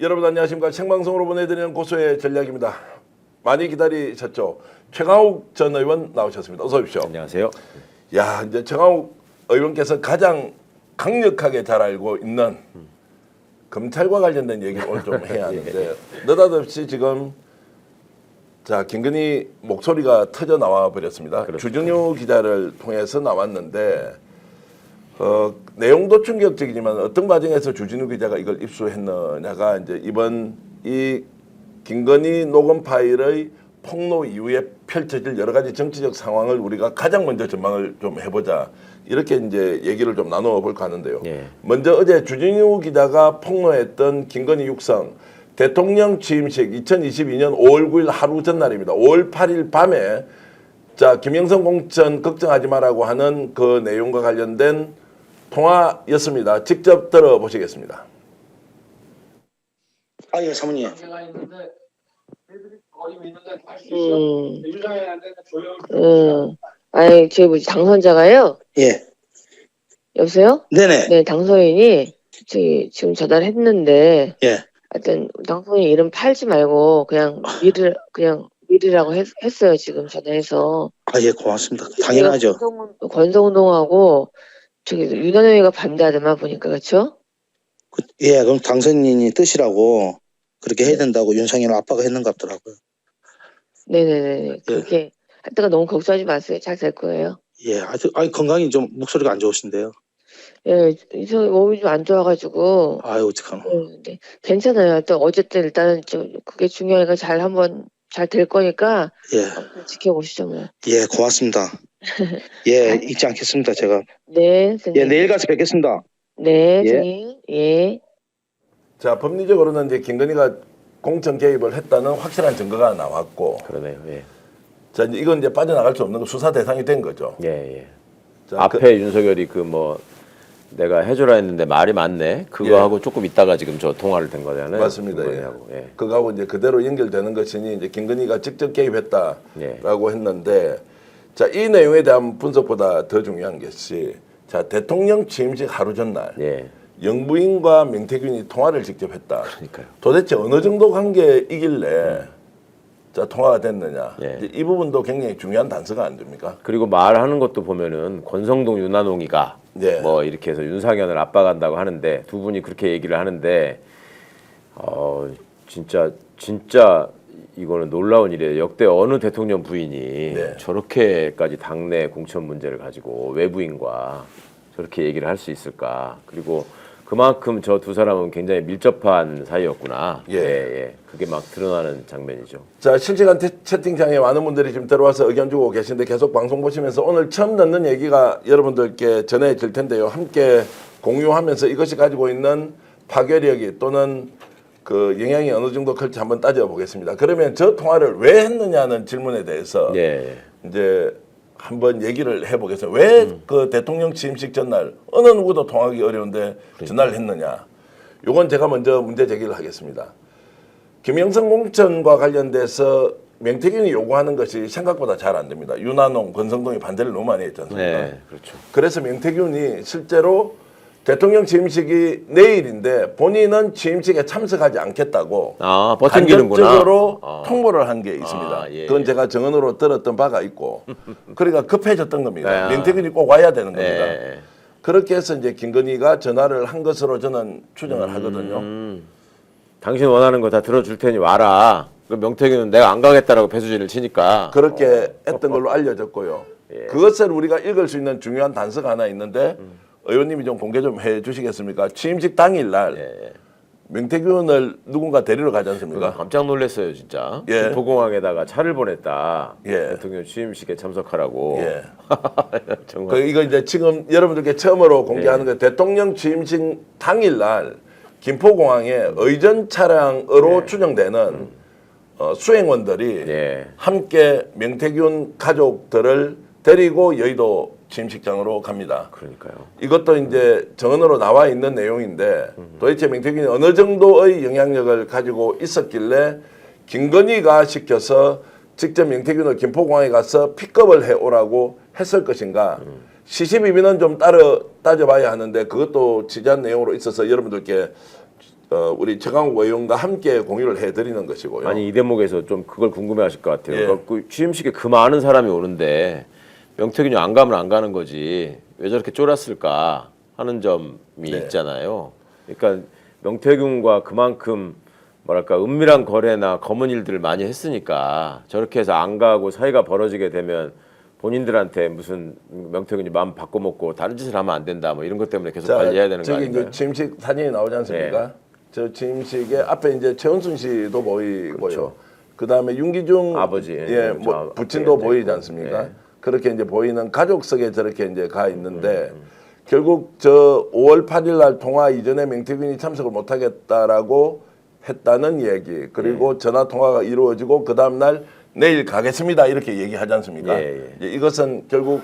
여러분 안녕하십니까. 생방송으로 보내드리는 고소의 전략입니다. 많이 기다리셨죠? 최강욱 전 의원 나오셨습니다. 어서 오십시오. 안녕하세요. 야, 이제 최강욱 의원께서 가장 강력하게 잘 알고 있는 검찰과 관련된 얘기를 오늘 좀 해야 하는데 느닷없이 지금 자 김건희 목소리가 터져 나와 버렸습니다. 그렇죠. 주진우 기자를 통해서 나왔는데 내용도 충격적이지만 어떤 과정에서 주진우 기자가 이걸 입수했느냐가 이제 이번 이 김건희 녹음 파일의 폭로 이후에 펼쳐질 여러 가지 정치적 상황을 우리가 가장 먼저 전망을 좀 해보자. 이렇게 이제 얘기를 좀 나누어 볼까 하는데요. 예. 먼저 어제 주진우 기자가 폭로했던 김건희 육성 대통령 취임식 2022년 5월 9일 하루 전날입니다. 5월 8일 밤에 자 김영선 공천 걱정하지 마라고 하는 그 내용과 관련된 통화였습니다. 직접 들어보시겠습니다. 아, 예, 사모님. 아니, 저희 뭐지, 당선자가요? 예. 여보세요? 네네. 네, 당선인이 저기 지금 전화를 했는데, 예. 하여튼 당선인 이름 팔지 말고 그냥 미르라고 했어요, 지금 전화해서. 아, 예, 고맙습니다. 당연하죠. 권성동하고 저기 윤한영이가 반대하더만 보니까, 그렇죠? 예, 그럼 당선인이 뜻이라고 그렇게 해야 된다고 윤상현 아빠가 했는 것 같더라고요. 네네네. 그렇게 하여튼 너무 걱정하지 마세요. 잘 될 거예요. 예, 아주 건강이 좀 목소리가 안 좋으신데요. 예, 이상 몸이 좀 안 좋아가지고. 아유, 어떡하노. 네, 괜찮아요. 또 어쨌든 일단은 좀 그게 중요하니까 잘 될 거니까 예. 지켜보시죠 뭐. 예, 고맙습니다. 예, 잊지 않겠습니다, 제가. 네, 선생님. 예, 내일 가서 뵙겠습니다. 네, 예. 선생님. 예. 자 법리적으로는 이제 김건희가 공천 개입을 했다는 확실한 증거가 나왔고, 그러네요. 예. 자 이건 이제 빠져나갈 수 없는 거 수사 대상이 된 거죠. 예, 예. 자, 앞에 윤석열이 그 뭐 내가 해줘라 했는데 말이 많네. 그거 예. 하고 조금 있다가 지금 저 통화를 된 거잖아요. 맞습니다. 예. 김건희하고. 예. 그거하고 이제 그대로 연결되는 것이니 이제 김건희가 직접 개입했다라고 예. 했는데, 자 이 내용에 대한 분석보다 더 중요한 것이 자 대통령 취임식 하루 전날 예. 영부인과 명태균이 통화를 직접 했다. 그러니까요. 도대체 어느 정도 관계이길래 자 통화가 됐느냐. 예. 이제 이 부분도 굉장히 중요한 단서가 안 됩니까? 그리고 말하는 것도 보면은 권성동 윤한홍이가 예. 뭐 이렇게 해서 윤상현을 압박한다고 하는데 두 분이 그렇게 얘기를 하는데 진짜 이거는 놀라운 일이에요. 역대 어느 대통령 부인이 네. 저렇게까지 당내 공천 문제를 가지고 외부인과 저렇게 얘기를 할 수 있을까? 그리고 그만큼 저 두 사람은 굉장히 밀접한 사이였구나. 예. 예. 그게 막 드러나는 장면이죠. 자 실시간 채팅창에 많은 분들이 지금 들어와서 의견 주고 계신데 계속 방송 보시면서 오늘 처음 듣는 얘기가 여러분들께 전해질 텐데요. 함께 공유하면서 이것이 가지고 있는 파괴력이 또는 그 영향이 어느 정도 클지 한번 따져보겠습니다. 그러면 저 통화를 왜 했느냐는 질문에 대해서 예. 이제 한번 얘기를 해보겠습니다. 왜 그 대통령 취임식 전날 어느 누구도 통하기 어려운데 전화를 했느냐. 요건 제가 먼저 문제 제기를 하겠습니다. 김영선 공천과 관련돼서 명태균이 요구하는 것이 생각보다 잘 안 됩니다. 윤한홍, 권성동이 반대를 너무 많이 했지 않습니까? 네, 그렇죠. 그래서 명태균이 실제로 대통령 취임식이 내일인데 본인은 취임식에 참석하지 않겠다고 버팅기는구나. 간접적으로 통보를 한 게 있습니다. 예. 그건 제가 정언으로 들었던 바가 있고 그러니까 급해졌던 겁니다. 네. 명태균이 꼭 와야 되는 겁니다. 예. 그렇게 해서 이제 김건희가 전화를 한 것으로 저는 추정을 하거든요. 당신 원하는 거 다 들어줄 테니 와라. 그 명태균은 내가 안 가겠다라고 배수진을 치니까. 그렇게 했던 걸로 알려졌고요. 예. 그것을 우리가 읽을 수 있는 중요한 단서가 하나 있는데 의원님이 좀 공개 좀 해주시겠습니까? 취임식 당일날 예. 명태균을 누군가 데리러 가지 않습니까? 깜짝 놀랐어요 진짜. 예. 김포공항에다가 차를 보냈다. 예. 대통령 취임식에 참석하라고. 예. 정말. 이거 이제 지금 여러분들께 처음으로 공개하는 예. 거 대통령 취임식 당일날 김포공항에 의전 차량으로 예. 추정되는 수행원들이 예. 함께 명태균 가족들을 데리고 여의도 취임식장으로 갑니다. 그러니까요. 이것도 이제 정언으로 나와 있는 내용인데 도대체 명태균이 어느 정도의 영향력을 가지고 있었길래 김건희가 시켜서 직접 명태균을 김포공항에 가서 픽업을 해오라고 했을 것인가. 시시비비는 좀 따져봐야 하는데 그것도 지지한 내용으로 있어서 여러분들께 우리 최강욱 의원과 함께 공유를 해드리는 것이고요. 아니 이 대목에서 좀 그걸 궁금해하실 것 같아요. 예. 그러니까 그 취임식에 그 많은 사람이 오는데 명태균이 안 가면 안 가는 거지 왜 저렇게 쫄았을까 하는 점이 네. 있잖아요. 그러니까 명태균과 그만큼 뭐랄까 은밀한 거래나 검은 일들을 많이 했으니까 저렇게 해서 안 가고 사이가 벌어지게 되면 본인들한테 무슨 명태균이 마음 바꿔먹고 다른 짓을 하면 안 된다 뭐 이런 것 때문에 계속 관리해야 되는 거 저기 아닌가요? 이제 취임식 사진이 나오지 않습니까? 네. 저 취임식에 앞에 이제 최은순 씨도 보이고요. 그렇죠. 그다음에 윤기중 아버지, 예, 뭐 저 부친도 앞에 보이지 있고. 않습니까? 네. 그렇게 이제 보이는 가족석에 저렇게 이제 가 있는데 결국 저 5월 8일 날 통화 이전에 명태균이 참석을 못 하겠다라고 했다는 얘기 그리고 전화 통화가 이루어지고 그 다음 날 내일 가겠습니다 이렇게 얘기하지 않습니까? 예. 이제 이것은 결국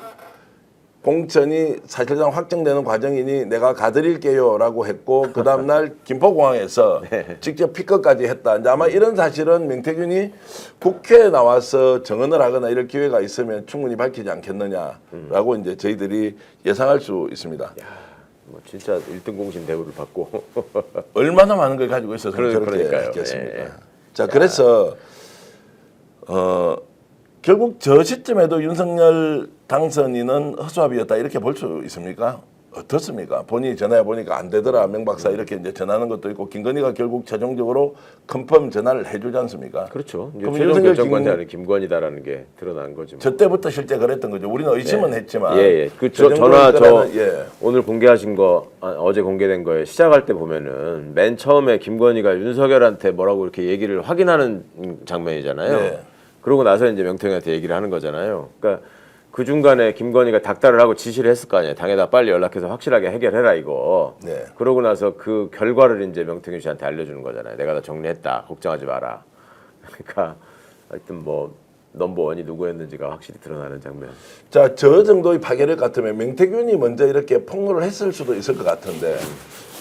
공천이 사실상 확정되는 과정이니 내가 가드릴게요라고 했고 그 다음 날 김포공항에서 직접 피크까지 했다. 이제 아마 이런 사실은 명태균이 국회에 나와서 증언을 하거나 이럴 기회가 있으면 충분히 밝히지 않겠느냐라고 이제 저희들이 예상할 수 있습니다. 뭐 진짜 1등 공신 대우를 받고 얼마나 많은 걸 가지고 있어서 저렇게 그러니까요. 했겠습니까? 예. 자, 그래서 결국 저 시점에도 윤석열 당선인은 허수아비였다 이렇게 볼 수 있습니까? 어떻습니까? 본인이 전화해 보니까 안 되더라 명박사 이렇게 이제 전하는 것도 있고 김건희가 결국 최종적으로 컨펌 전화를 해주지 않습니까? 그렇죠. 이제 그럼 최종 윤석열 결정권자는 김건희다라는 게 드러난 거지. 뭐. 저 때부터 실제 그랬던 거죠. 우리는 의심은 했지만 예. 그 최종적으로 전화 저 이거는, 예. 오늘 공개하신 거 어제 공개된 거에 시작할 때 보면은 맨 처음에 김건희가 윤석열한테 뭐라고 이렇게 얘기를 확인하는 장면이잖아요. 네. 그러고 나서 이제 명태균한테 얘기를 하는 거잖아요. 그러니까 그 중간에 김건희가 닥달을 하고 지시를 했을 거 아니에요. 당에다 빨리 연락해서 확실하게 해결해라 이거. 네. 그러고 나서 그 결과를 이제 명태균 씨한테 알려주는 거잖아요. 내가 다 정리했다. 걱정하지 마라. 그러니까 하여튼 뭐 넘버원이 누구였는지가 확실히 드러나는 장면. 자, 저 정도의 파괴력 같으면 명태균이 먼저 이렇게 폭로를 했을 수도 있을 것 같은데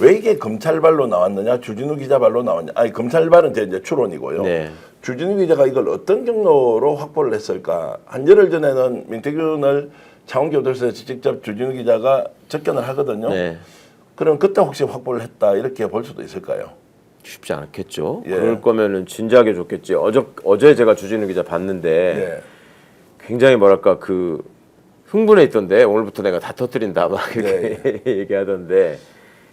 왜 이게 검찰발로 나왔느냐, 주진우 기자 발로 나왔냐? 아니 검찰발은 이제 추론이고요. 네. 주진우 기자가 이걸 어떤 경로로 확보를 했을까? 한 열흘 전에는 명태균을 창원교도소에서 직접 주진우 기자가 접견을 하거든요. 네. 그럼 그때 혹시 확보를 했다 이렇게 볼 수도 있을까요? 쉽지 않겠죠. 예. 그럴 거면은 진작에 줬겠지. 어제 제가 주진우 기자 봤는데 예. 굉장히 뭐랄까 그 흥분해 있던데 오늘부터 내가 다 터뜨린다 막 이렇게 얘기하던데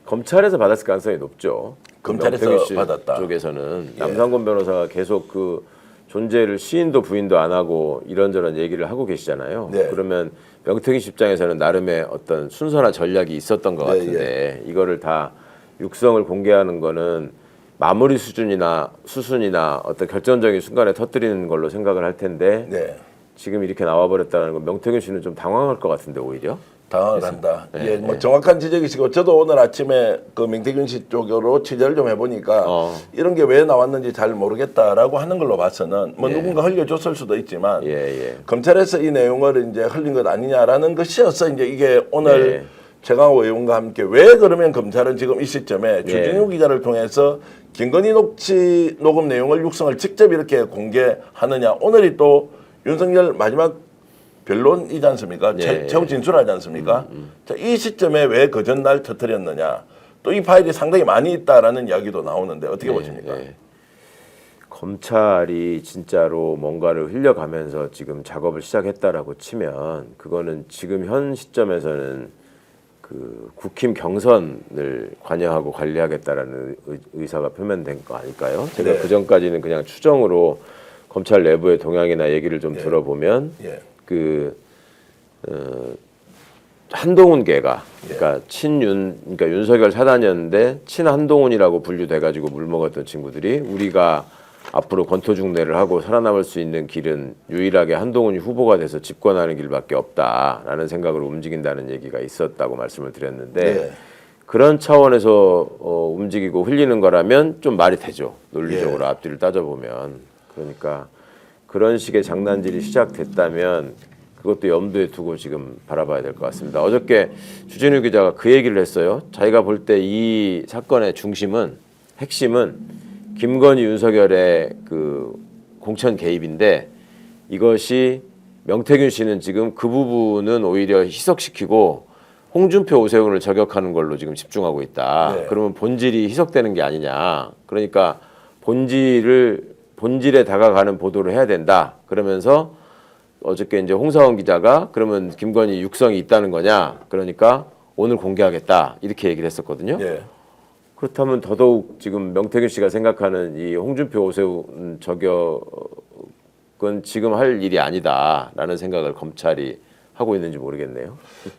검찰에서 받았을 가능성이 높죠. 검찰에서 명태균 씨 받았다. 쪽에서는 예. 남상권 변호사가 계속 그 존재를 시인도 부인도 안 하고 이런저런 얘기를 하고 계시잖아요. 네. 그러면 명태균 씨 입장에서는 나름의 어떤 순서나 전략이 있었던 것 네, 같은데 이거를 다 육성을 공개하는 거는 마무리 수준이나 수순이나 어떤 결정적인 순간에 터뜨리는 걸로 생각을 할 텐데 네. 지금 이렇게 나와버렸다는 건 명태균 씨는 좀 당황할 것 같은데 오히려. 당황을 한다. 예, 뭐 정확한 지적이시고 저도 오늘 아침에 그 명태균 씨 쪽으로 취재를 좀 해보니까 이런 게 왜 나왔는지 잘 모르겠다라고 하는 걸로 봐서는 뭐 누군가 흘려줬을 수도 있지만 예. 검찰에서 이 내용을 이제 흘린 것 아니냐라는 것이어서 이제 이게 오늘 최강호 의원과 함께 왜 그러면 검찰은 지금 이 시점에 주진우 기자를 통해서 김건희 녹음 내용을 육성을 직접 이렇게 공개하느냐. 오늘이 또 윤석열 마지막 변론이지 않습니까? 최후 진술하지 않습니까? 자, 이 시점에 왜 그 전날 터뜨렸느냐. 또 이 파일이 상당히 많이 있다라는 이야기도 나오는데 어떻게 보십니까? 검찰이 진짜로 뭔가를 흘려가면서 지금 작업을 시작했다라고 치면 그거는 지금 현 시점에서는 그 국힘 경선을 관여하고 관리하겠다라는 의사가 표면된 거 아닐까요? 제가 그 전까지는 그냥 추정으로 검찰 내부의 동향이나 얘기를 좀 들어보면 그 한동훈계가 그러니까 그러니까 윤석열 사단이었는데 친한동훈이라고 분류돼가지고 물먹었던 친구들이 우리가 앞으로 권토중내를 하고 살아남을 수 있는 길은 유일하게 한동훈이 후보가 돼서 집권하는 길밖에 없다라는 생각으로 움직인다는 얘기가 있었다고 말씀을 드렸는데 그런 차원에서 움직이고 흘리는 거라면 좀 말이 되죠. 논리적으로 앞뒤를 따져보면. 그러니까 그런 식의 장난질이 시작됐다면 그것도 염두에 두고 지금 바라봐야 될 것 같습니다. 어저께 주진우 기자가 그 얘기를 했어요. 자기가 볼 때 이 사건의 핵심은 김건희 윤석열의 그 공천 개입인데 이것이 명태균 씨는 지금 그 부분은 오히려 희석시키고 홍준표, 오세훈을 저격하는 걸로 지금 집중하고 있다. 네. 그러면 본질이 희석되는 게 아니냐. 그러니까 본질에 다가가는 보도를 해야 된다. 그러면서 어저께 이제 홍사원 기자가 그러면 김건희 육성이 있다는 거냐. 그러니까 오늘 공개하겠다. 이렇게 얘기를 했었거든요. 예. 그렇다면 더더욱 지금 명태균 씨가 생각하는 이 홍준표, 오세훈 저격은 지금 할 일이 아니다라는 생각을 검찰이 하고 있는지 모르겠네요.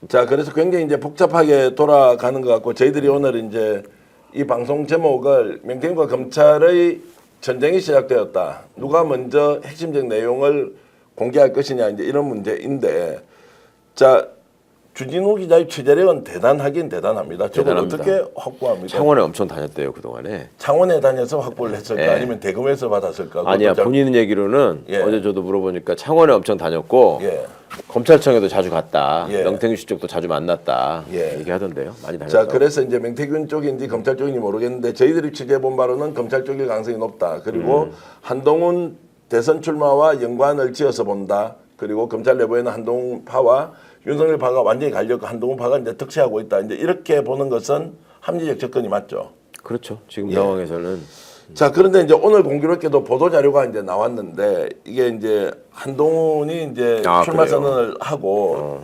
자, 그래서 굉장히 이제 복잡하게 돌아가는 것 같고 저희들이 오늘 이제 이 방송 제목을 명태균과 검찰의 전쟁이 시작되었다. 누가 먼저 핵심적 내용을 공개할 것이냐 이제 이런 문제인데, 자, 주진우 기자의 취재력은 대단하긴 대단합니다. 저걸 대단합니다. 어떻게 확보합니까? 창원에 엄청 다녔대요 그동안에. 창원에 다녀서 확보를 했을까 예. 아니면 대검에서 받았을까? 아니야, 그것도 잘- 본인 얘기로는 예. 어제 저도 물어보니까 창원에 엄청 다녔고 예. 검찰청에도 자주 갔다. 예. 명태균 씨 쪽도 자주 만났다. 예. 얘기하던데요. 많이 자, 다녔다. 그래서 이제 명태균 쪽인지 검찰 쪽인지 모르겠는데 저희들이 취재해본 바로는 검찰 쪽일 가능성이 높다. 그리고 한동훈 대선 출마와 연관을 지어서 본다. 그리고 검찰 내부에는 한동훈 파와 윤석열 파가 완전히 갈렸고 한동훈 파가 이제 득세하고 있다. 이제 이렇게 보는 것은 합리적 접근이 맞죠. 그렇죠. 지금 예. 상황에서는 자, 그런데 이제 오늘 공교롭게도 보도 자료가 이제 나왔는데 이게 이제 한동훈이 이제 출마 그래요? 선언을 하고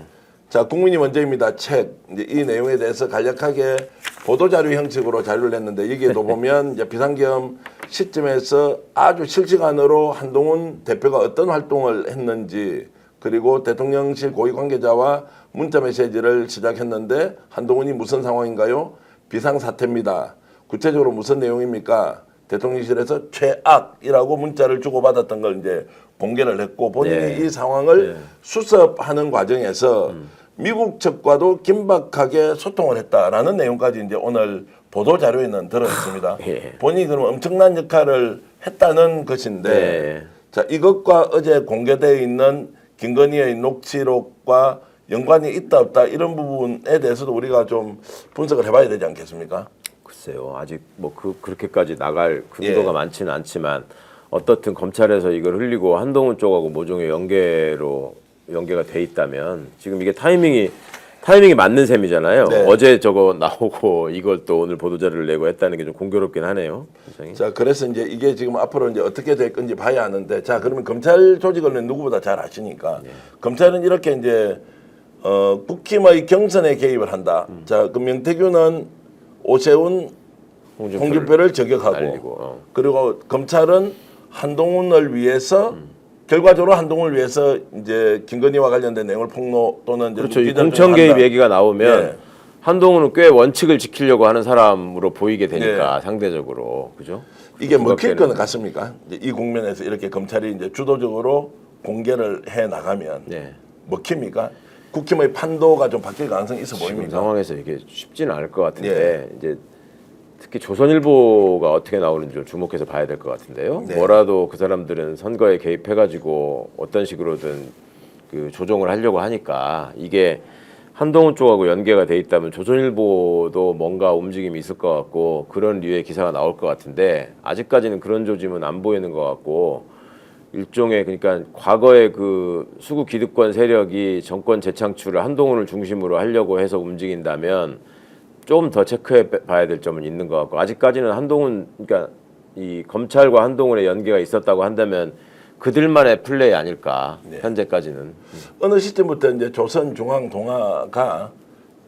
자, 국민이 먼저입니다. 책 이제 이 내용에 대해서 간략하게 보도 자료 형식으로 자료를 냈는데 여기에도 보면 이제 비상계엄 시점에서 아주 실시간으로 한동훈 대표가 어떤 활동을 했는지 그리고 대통령실 고위 관계자와 문자 메시지를 시작했는데 한동훈이 무슨 상황인가요? 비상사태입니다. 구체적으로 무슨 내용입니까? 대통령실에서 최악이라고 문자를 주고받았던 걸 이제 공개를 했고 본인이 네. 이 상황을 수습하는 과정에서 미국 측과도 긴박하게 소통을 했다라는 내용까지 이제 오늘 보도 자료에는 들어 있습니다. 예. 본인이 그럼 엄청난 역할을 했다는 것인데 네. 자, 이것과 어제 공개되어 있는 김건희의 녹취록과 연관이 있다 없다 이런 부분에 대해서도 우리가 좀 분석을 해봐야 되지 않겠습니까? 글쎄요. 아직 뭐 그렇게까지 나갈 근거가 예. 많지는 않지만 어떻든 검찰에서 이걸 흘리고 한동훈 쪽하고 모종의 연계가 돼 있다면 지금 이게 타이밍이 맞는 셈이잖아요. 네. 어제 저거 나오고 이걸 또 오늘 보도자료를 내고 했다는 게 좀 공교롭긴 하네요. 굉장히. 자, 그래서 이제 이게 지금 앞으로 이제 어떻게 될 건지 봐야 하는데, 자, 그러면 검찰 조직을 누구보다 잘 아시니까, 검찰은 이렇게 이제, 국힘의 경선에 개입을 한다. 자, 그 명태균은 오세훈, 홍준표를 저격하고, 날리고, 그리고 검찰은 한동훈을 위해서, 결과적으로 한동훈을 위해서 이제 김건희와 관련된 내용을 폭로 또는 이제 그렇죠. 이 묵기 공천 개입 전송한다. 얘기가 나오면 예. 한동훈은 꽤 원칙을 지키려고 하는 사람으로 보이게 되니까 예. 상대적으로 그죠? 이게 먹힐 부각되는- 거는 같습니까? 이제 이 국면에서 이렇게 검찰이 이제 주도적으로 공개를 해 나가면 네. 먹힙니까? 국힘의 판도가 좀 바뀔 가능성이 있어 지금 보입니까? 상황에서 이게 쉽지는 않을 것 같은데 예. 이제 특히 조선일보가 어떻게 나오는지 좀 주목해서 봐야 될 것 같은데요. 네. 뭐라도 그 사람들은 선거에 개입해가지고 어떤 식으로든 그 조정을 하려고 하니까 이게 한동훈 쪽하고 연계가 돼 있다면 조선일보도 뭔가 움직임이 있을 것 같고 그런 류의 기사가 나올 것 같은데 아직까지는 그런 조짐은 안 보이는 것 같고 일종의 그러니까 과거의 그 수구 기득권 세력이 정권 재창출을 한동훈을 중심으로 하려고 해서 움직인다면 좀 더 체크해 봐야 될 점은 있는 것 같고 아직까지는 한동훈 그러니까 이 검찰과 한동훈의 연계가 있었다고 한다면 그들만의 플레이 아닐까 현재까지는. 어느 시점부터 이제 조선중앙동아가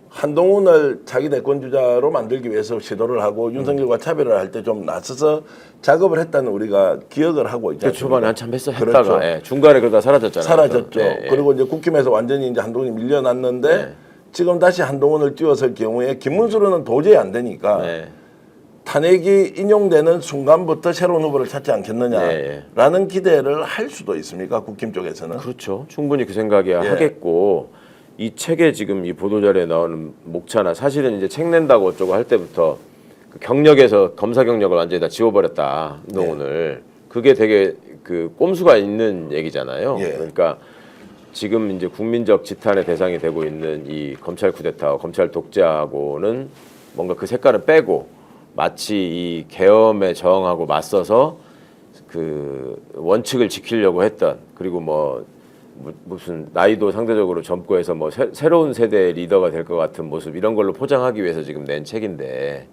한동훈을 자기 대권 주자로 만들기 위해서 시도를 하고 윤석열과 차별을 할 때 좀 나서서 작업을 했다는 우리가 기억을 하고 있지 그 않습니까? 초반에 한참 했다가 그렇죠. 예, 중간에 그러다 사라졌잖아요. 사라졌죠. 예, 예. 그리고 이제 국힘에서 완전히 이제 한동훈이 밀려났는데 네. 지금 다시 한동훈을 띄웠을 경우에 김문수로는 도저히 안 되니까 네. 탄핵이 인용되는 순간부터 새로운 후보를 찾지 않겠느냐라는 기대를 할 수도 있습니까? 국힘 쪽에서는. 그렇죠. 충분히 그 생각이야 예. 하겠고 이 책에 지금 이 보도자료에 나오는 목차나 사실은 이제 책 낸다고 어쩌고 할 때부터 그 경력에서 검사 경력을 완전히 다 지워버렸다 한동훈을. 그게 되게 그 꼼수가 있는 얘기잖아요. 예. 그러니까 지금 이제 국민적 지탄의 대상이 되고 있는 이 검찰 쿠데타와 검찰 독재하고는 뭔가 그 색깔을 빼고 마치 이 계엄에 저항하고 맞서서 그 원칙을 지키려고 했던 그리고 뭐 무슨 나이도 상대적으로 젊고 해서 뭐 새로운 세대의 리더가 될 것 같은 모습 이런 걸로 포장하기 위해서 지금 낸 책인데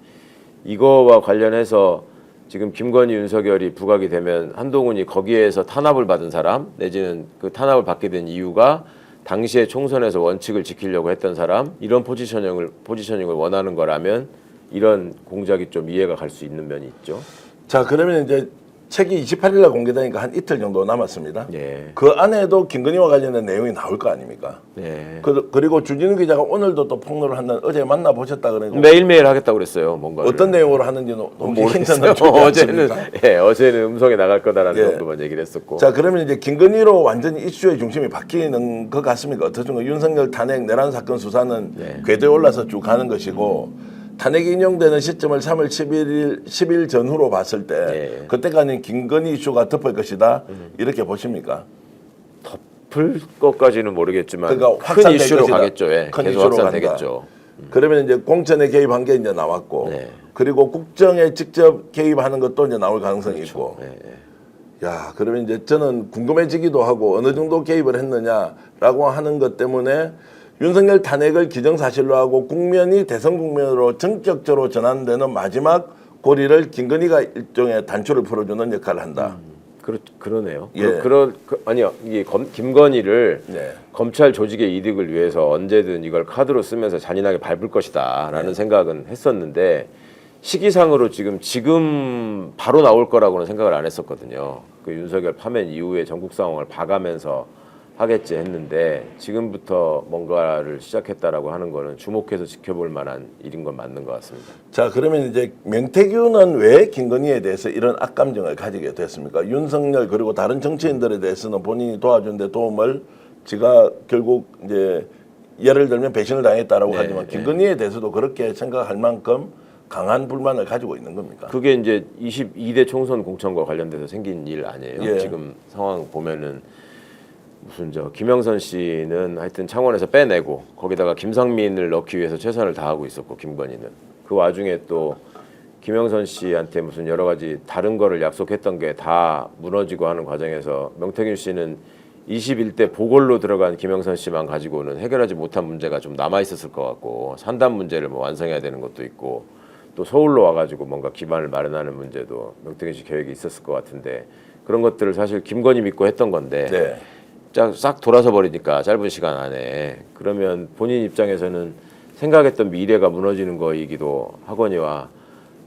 이거와 관련해서 지금 김건희 윤석열이 부각이 되면 한동훈이 거기에서 탄압을 받은 사람 내지는 그 탄압을 받게 된 이유가 당시에 총선에서 원칙을 지키려고 했던 사람 이런 포지셔닝을 원하는 거라면 이런 공작이 좀 이해가 갈 수 있는 면이 있죠. 자, 그러면 이제 책이 28일 날 공개되니까 한 이틀 정도 남았습니다. 예. 그 안에도 김건희와 관련된 내용이 나올 거 아닙니까? 네. 그리고 주진우 기자가 오늘도 또 폭로를 한다는 어제 만나보셨다 그러니까 매일매일 하겠다고 그랬어요. 뭔가 어떤 내용으로 하는지는 모르겠어요. 어제는 음성에 나갈 거다라는 예. 정도만 얘기를 했었고. 자, 그러면 이제 김건희로 완전히 이슈의 중심이 바뀌는 것 같습니까? 어떻습니까? 윤석열 탄핵 내란 사건 수사는 네. 궤도에 올라서 쭉 가는 것이고 탄핵이 인용되는 시점을 3월 10일 전후로 봤을 때 네. 그때까지는 김건희 이슈가 덮을 것이다 이렇게 보십니까? 덮을 것까지는 모르겠지만 그러니까 큰 확산될 이슈로 것이다. 가겠죠. 예. 큰 계속 이슈로 확산되겠죠. 그러면 이제 공천에 개입한 게 이제 나왔고 네. 그리고 국정에 직접 개입하는 것도 이제 나올 가능성이 있고 예, 예. 야, 그러면 이제 저는 궁금해지기도 하고 어느 정도 개입을 했느냐라고 하는 것 때문에 윤석열 탄핵을 기정사실로 하고 국면이 대선 국면으로 전격적으로 전환되는 마지막 고리를 김건희가 일종의 단추를 풀어주는 역할을 한다. 그러네요. 예. 아니요. 이게 김건희를 네. 검찰 조직의 이득을 위해서 언제든 이걸 카드로 쓰면서 잔인하게 밟을 것이다라는 생각은 했었는데 시기상으로 지금 바로 나올 거라고는 생각을 안 했었거든요. 그 윤석열 파면 이후에 전국 상황을 봐가면서 하겠지 했는데 지금부터 뭔가를 시작했다라고 하는 거는 주목해서 지켜볼 만한 일인 건 맞는 것 같습니다. 자, 그러면 이제 명태균은 왜 김건희에 대해서 이런 악감정을 가지게 됐습니까? 윤석열 그리고 다른 정치인들에 대해서는 본인이 도와준 데 도움을 지가 결국 이제 예를 들면 배신을 당했다라고 네, 하지만 김건희에 대해서도 그렇게 생각할 만큼 강한 불만을 가지고 있는 겁니까? 그게 이제 22대 총선 공천과 관련돼서 생긴 일 아니에요. 예. 지금 상황 보면은 무슨 김영선 씨는 하여튼 창원에서 빼내고 거기다가 김상민을 넣기 위해서 최선을 다하고 있었고 김건희는 그 와중에 또 김영선 씨한테 무슨 여러 가지 다른 거를 약속했던 게 다 무너지고 하는 과정에서 명태균 씨는 21대 보궐로 들어간 김영선 씨만 가지고는 해결하지 못한 문제가 좀 남아 있었을 것 같고 산단 문제를 뭐 완성해야 되는 것도 있고 또 서울로 와가지고 뭔가 기반을 마련하는 문제도 명태균 씨 계획이 있었을 것 같은데 그런 것들을 사실 김건희 믿고 했던 건데 네. 싹 돌아서 버리니까 짧은 시간 안에 그러면 본인 입장에서는 생각했던 미래가 무너지는 거이기도 하거니와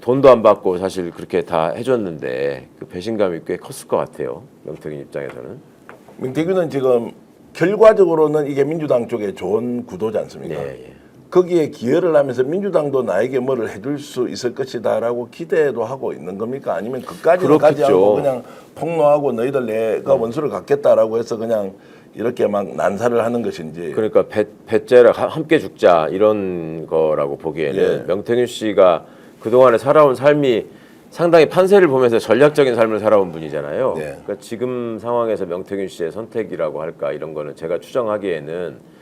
돈도 안 받고 사실 그렇게 다 해줬는데 그 배신감이 꽤 컸을 것 같아요. 명태균 입장에서는. 명태균은 지금 결과적으로는 이게 민주당 쪽에 좋은 구도지 않습니까? 예. 거기에 기여를 하면서 민주당도 나에게 뭐를 해줄 수 있을 것이다라고 기대도 하고 있는 겁니까? 아니면 그까지는 가지 않고 그냥 폭로하고 너희들 내가 원수를 갖겠다라고 해서 그냥 이렇게 막 난사를 하는 것인지. 그러니까 배째라 함께 죽자 이런 거라고 보기에는 예. 명태균 씨가 그동안에 살아온 삶이 상당히 판세를 보면서 전략적인 삶을 살아온 분이잖아요. 네. 그러니까 지금 상황에서 명태균 씨의 선택이라고 할까 이런 거는 제가 추정하기에는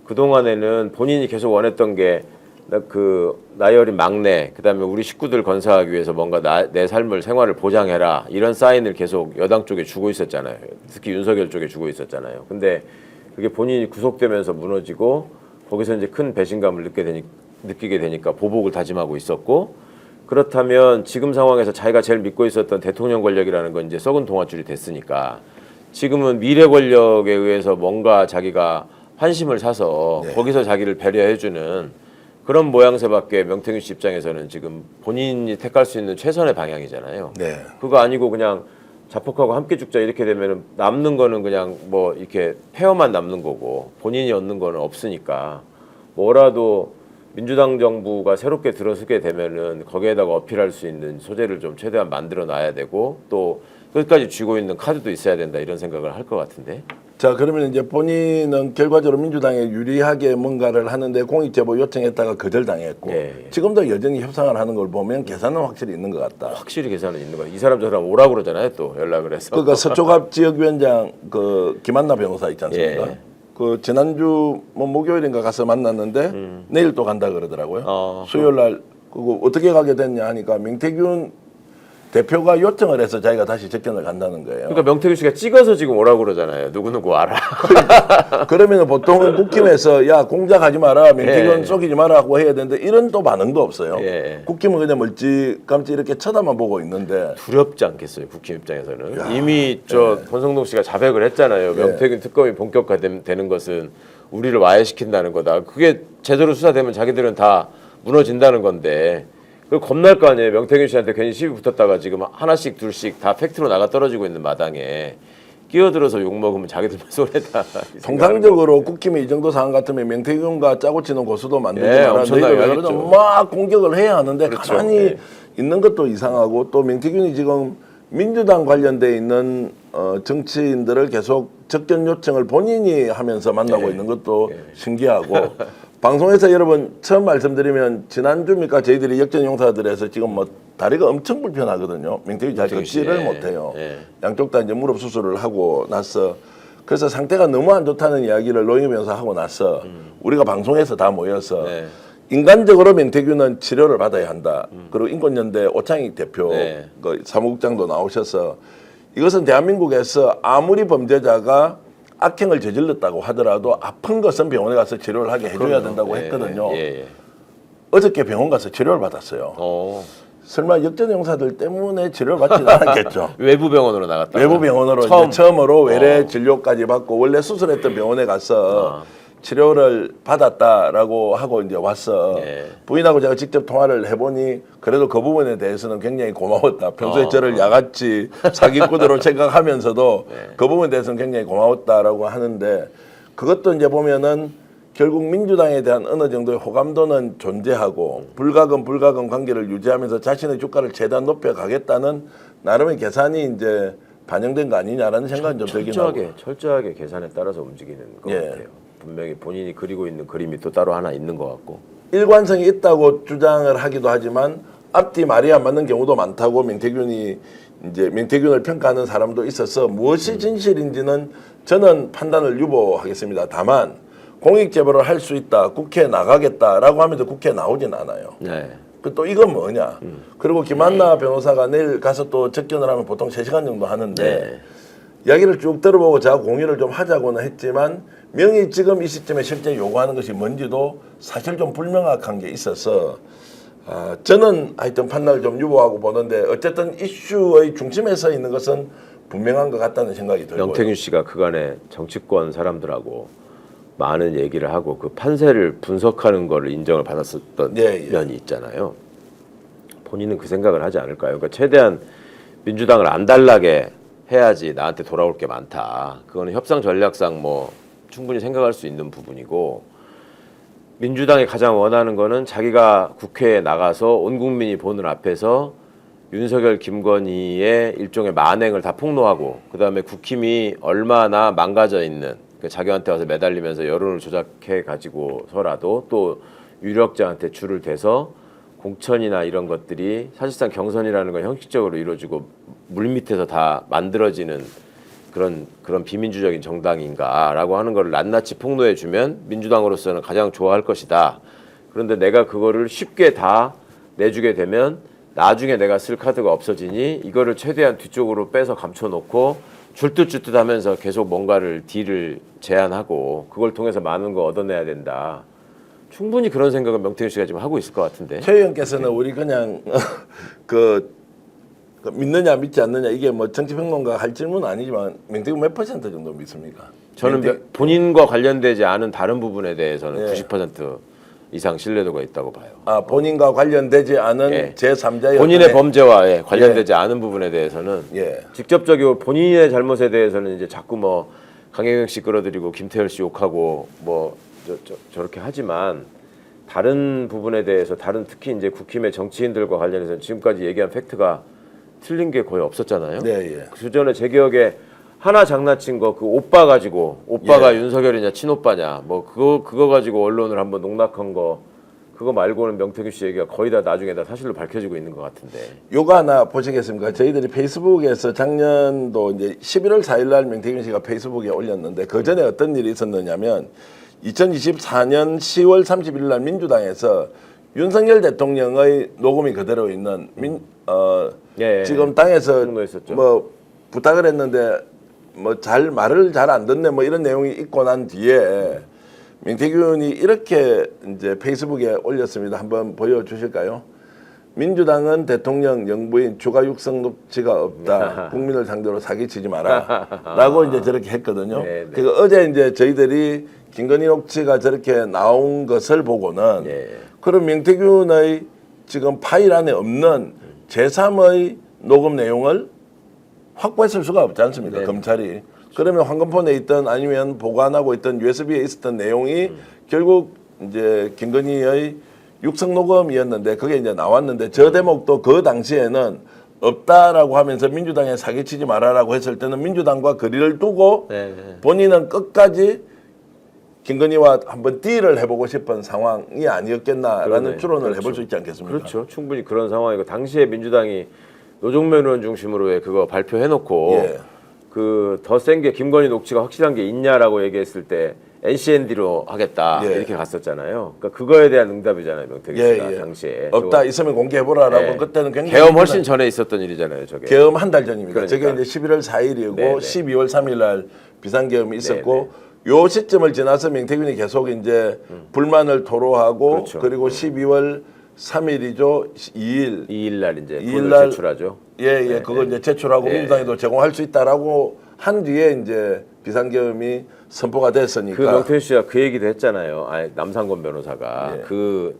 그동안에는 본인이 계속 원했던 게 그 나이 어린 막내 그다음에 우리 식구들 건사하기 위해서 뭔가 내 삶을 생활을 보장해라 이런 사인을 계속 여당 쪽에 주고 있었잖아요. 특히 윤석열 쪽에 주고 있었잖아요. 근데 그게 본인이 구속되면서 무너지고 거기서 이제 큰 배신감을 느끼게 되니까 보복을 다짐하고 있었고 그렇다면 지금 상황에서 자기가 제일 믿고 있었던 대통령 권력이라는 건 이제 썩은 동아줄이 됐으니까 지금은 미래 권력에 의해서 뭔가 자기가 환심을 사서 네. 거기서 자기를 배려해주는 그런 모양새밖에 명태균 씨 입장에서는 지금 본인이 택할 수 있는 최선의 방향이잖아요. 네. 그거 아니고 그냥 자폭하고 함께 죽자 이렇게 되면은 남는 거는 그냥 뭐 이렇게 폐허만 남는 거고 본인이 얻는 거는 없으니까 뭐라도 민주당 정부가 새롭게 들어서게 되면은 거기에다가 어필할 수 있는 소재를 좀 최대한 만들어 놔야 되고 또 끝까지 쥐고 있는 카드도 있어야 된다 이런 생각을 할 것 같은데. 자, 그러면 이제 본인은 결과적으로 민주당에 유리하게 뭔가를 하는데 공익제보 요청했다가 거절당했고 예. 지금도 여전히 협상을 하는 걸 보면 계산은 확실히 있는 것 같다. 확실히 계산은 있는 거야. 이 사람 저 사람 오라고 그러잖아요. 또 연락을 해서. 그러니까 서초갑 지역위원장 그 김한나 변호사 있지 않습니까? 예. 그 지난주 뭐 목요일인가 가서 만났는데 내일 또 간다 그러더라고요. 수요일 날 그거 어떻게 가게 됐냐 하니까 명태균 대표가 요청을 해서 자기가 다시 접견을 간다는 거예요. 그러니까 명태균 씨가 찍어서 지금 오라고 그러잖아요. 누구누구 알아. 그러면 보통은 국힘에서 야 공작하지 마라, 명태균 예. 속이지 마라고 해야 되는데 이런 또 반응도 없어요. 예. 국힘은 그냥 멀찌감치 이렇게 쳐다만 보고 있는데 두렵지 않겠어요. 국힘 입장에서는. 이미 저 권성동 씨가 자백을 했잖아요. 명태균 특검이 본격화되는 것은 우리를 와해시킨다는 거다. 그게 제대로 수사되면 자기들은 다 무너진다는 건데 그 겁날 거 아니에요. 명태균 씨한테 괜히 시비 붙었다가 지금 하나씩 둘씩 다 팩트로 나가 떨어지고 있는 마당에 끼어들어서 욕먹으면 자기들만 손해다. 통상적으로 국힘이 이 정도 상황 같으면 명태균과 짜고 치는 고수도 만들지 예, 마라. 엄청나게 너희가 왜 하겠죠. 그러냐 막 공격을 해야 하는데 그렇죠. 가만히 예. 있는 것도 이상하고 또 명태균이 지금 민주당 관련돼 있는 정치인들을 계속 접견 요청을 본인이 하면서 만나고 예. 있는 것도 신기하고 방송에서 여러분 처음 말씀드리면 지난주입니까 저희들이 역전 용사들에서 지금 뭐 다리가 엄청 불편하거든요. 명태균이 잘 걷지를 예. 못해요. 예. 양쪽 다 이제 무릎 수술을 하고 나서 그래서 상태가 너무 안 좋다는 이야기를 노영희 변호사 하고 나서 우리가 방송에서 다 모여서 네. 인간적으로 명태균은 치료를 받아야 한다. 그리고 인권연대 오창익 대표 네. 그 사무국장도 나오셔서 이것은 대한민국에서 아무리 범죄자가 악행을 저질렀다고 하더라도 아픈 것은 병원에 가서 치료를 하게 해줘야 된다고 예, 했거든요. 예. 어저께 병원 가서 치료를 받았어요. 설마 역전 용사들 때문에 치료를 받지는 않았겠죠. 외부 병원으로 나갔다. 외부 병원으로 처음으로 외래 진료까지 받고 원래 수술했던 병원에 가서 치료를 받았다라고 하고 이제 왔어. 예. 부인하고 제가 직접 통화를 해보니 그래도 그 부분에 대해서는 굉장히 고마웠다. 평소에 저를 야같이 사기꾼으로 생각하면서도 그 부분에 대해서는 굉장히 고마웠다라고 하는데 그것도 이제 보면은 결국 민주당에 대한 어느 정도의 호감도는 존재하고 불가금 관계를 유지하면서 자신의 주가를 최대한 높여가겠다는 나름의 계산이 이제 반영된 거 아니냐라는 생각은 좀 들긴 하고. 철저하게 계산에 따라서 움직이는 것 예. 같아요. 분명히 본인이 그리고 있는 그림이 또 따로 하나 있는 것 같고. 일관성이 있다고 주장을 하기도 하지만 앞뒤 말이 안 맞는 경우도 많다고 명태균을 평가하는 사람도 있어서 무엇이 진실인지는 저는 판단을 유보하겠습니다. 다만 공익 제보를 할 수 있다, 국회에 나가겠다라고 하면서 국회에 나오진 않아요. 네. 그 또 이건 뭐냐? 그리고 김한나 변호사가 내일 가서 또 접견을 하면 보통 3시간 정도 하는데 네. 이야기를 쭉 들어보고 제가 공유를 좀 하자고는 했지만 명의 지금 이 시점에 실제 요구하는 것이 뭔지도 사실 좀 불명확한 게 있어서 저는 하여튼 판단을 좀 유보하고 보는데 어쨌든 이슈의 중심에 서 있는 것은 분명한 것 같다는 생각이 들고요. 명태균 씨가 그간에 정치권 사람들하고 많은 얘기를 하고 그 판세를 분석하는 거를 인정을 받았었던 예. 면이 있잖아요. 본인은 그 생각을 하지 않을까요? 그러니까 최대한 민주당을 안 달라게 해야지 나한테 돌아올 게 많다. 그거는 협상 전략상 뭐 충분히 생각할 수 있는 부분이고 민주당이 가장 원하는 거는 자기가 국회에 나가서 온 국민이 보는 앞에서 윤석열, 김건희의 일종의 만행을 다 폭로하고 그다음에 국힘이 얼마나 망가져 있는 자기한테 와서 매달리면서 여론을 조작해 가지고서라도 또 유력자한테 줄을 대서 공천이나 이런 것들이 사실상 경선이라는 건 형식적으로 이루어지고 물밑에서 다 만들어지는 그런 비민주적인 정당인가라고 하는 걸 낱낱이 폭로해 주면 민주당으로서는 가장 좋아할 것이다. 그런데 내가 그거를 쉽게 다 내주게 되면 나중에 내가 쓸 카드가 없어지니 이거를 최대한 뒤쪽으로 빼서 감춰놓고 줄듯줄듯 하면서 계속 뭔가를 딜을 제안하고 그걸 통해서 많은 거 얻어내야 된다. 충분히 그런 생각은 명태균 씨가 지금 하고 있을 것 같은데. 최 의원께서는 우리 그냥 그 믿느냐 믿지 않느냐 이게 뭐 정치평론가 할 질문은 아니지만 명태균 몇 % 정도 믿습니까? 저는 본인과 관련되지 않은 다른 부분에 대해서는 예. 90% 이상 신뢰도가 있다고 봐요. 본인과 관련되지 않은 예. 제3자의 본인의 범죄와 관련되지 않은 부분에 대해서는 예. 직접적이고 본인의 잘못에 대해서는 이제 자꾸 뭐 강혜경 씨 끌어들이고 김태열 씨 욕하고 뭐 저렇게 하지만 다른 부분에 대해서 특히 이제 국힘의 정치인들과 관련해서 지금까지 얘기한 팩트가 틀린 게 거의 없었잖아요. 네, 예. 그 전에 제 기억에 하나 장난친 거 그 오빠 가지고 오빠가 윤석열이냐 친오빠냐 뭐 그거 가지고 언론을 한번 농락한 거 그거 말고는 명태균 씨 얘기가 거의 다 나중에 다 사실로 밝혀지고 있는 것 같은데. 요거 하나 보시겠습니까? 저희들이 페이스북에서 작년도 이제 11월 4일 날 명태균 씨가 페이스북에 올렸는데 그 전에 어떤 일이 있었느냐면 2024년 10월 31일 날 민주당에서 윤석열 대통령의 녹음이 그대로 있는 예, 지금 당에서 폭로했었죠. 뭐 부탁을 했는데 뭐 말을 잘 안 듣네 뭐 이런 내용이 있고 난 뒤에 명태균 의원이 이렇게 이제 페이스북에 올렸습니다. 한번 보여주실까요? 민주당은 대통령 영부인 추가 육성 녹취가 없다. 국민을 상대로 사기치지 마라. 라고 이제 저렇게 했거든요. 네, 네. 그러니까 어제 이제 저희들이 김건희 녹취가 저렇게 나온 것을 보고는 그럼 명태균의 지금 파일 안에 없는 제3의 녹음 내용을 확보했을 수가 없지 않습니까? 네. 검찰이. 그러면 황금폰에 있던 아니면 보관하고 있던 USB에 있었던 내용이 결국 이제 김건희의 육성 녹음이었는데 그게 이제 나왔는데 저 대목도 그 당시에는 없다라고 하면서 민주당에 사기치지 말아라고 했을 때는 민주당과 거리를 두고 네. 본인은 끝까지 김건희와 한번 딜을 해보고 싶은 상황이 아니었겠나라는 그러네. 추론을 그렇죠. 해볼 수 있지 않겠습니까? 그렇죠. 충분히 그런 상황이고 당시에 민주당이 노종면 의원 중심으로 그거 발표해놓고 예. 그 더 센 게 김건희 녹취가 확실한 게 있냐라고 얘기했을 때 NCND로 하겠다 예. 이렇게 갔었잖아요. 그러니까 그거에 대한 응답이잖아요, 명태균 씨가 당시에. 없다 있으면 공개해보라라고 예. 그때는 굉장히 계엄 훨씬 전에 있었던 일이잖아요, 저게. 계엄 한 달 전입니다. 그러니까. 저게 이제 11월 4일이고 네네. 12월 3일 날 비상계엄이 있었고 요 시점을 지나서 명태균이 계속 이제 불만을 토로하고 그렇죠. 그리고 12월 3일이죠. 2일 2일 날 이제 2일 돈을 날 제출하죠. 예, 그걸 이제 제출하고 네. 민주당에도 제공할 수 있다라고 한 뒤에 이제 비상계엄이 선포가 됐으니까. 그 명태균 씨가 그 얘기도 했잖아요. 아니, 남상권 변호사가 예. 그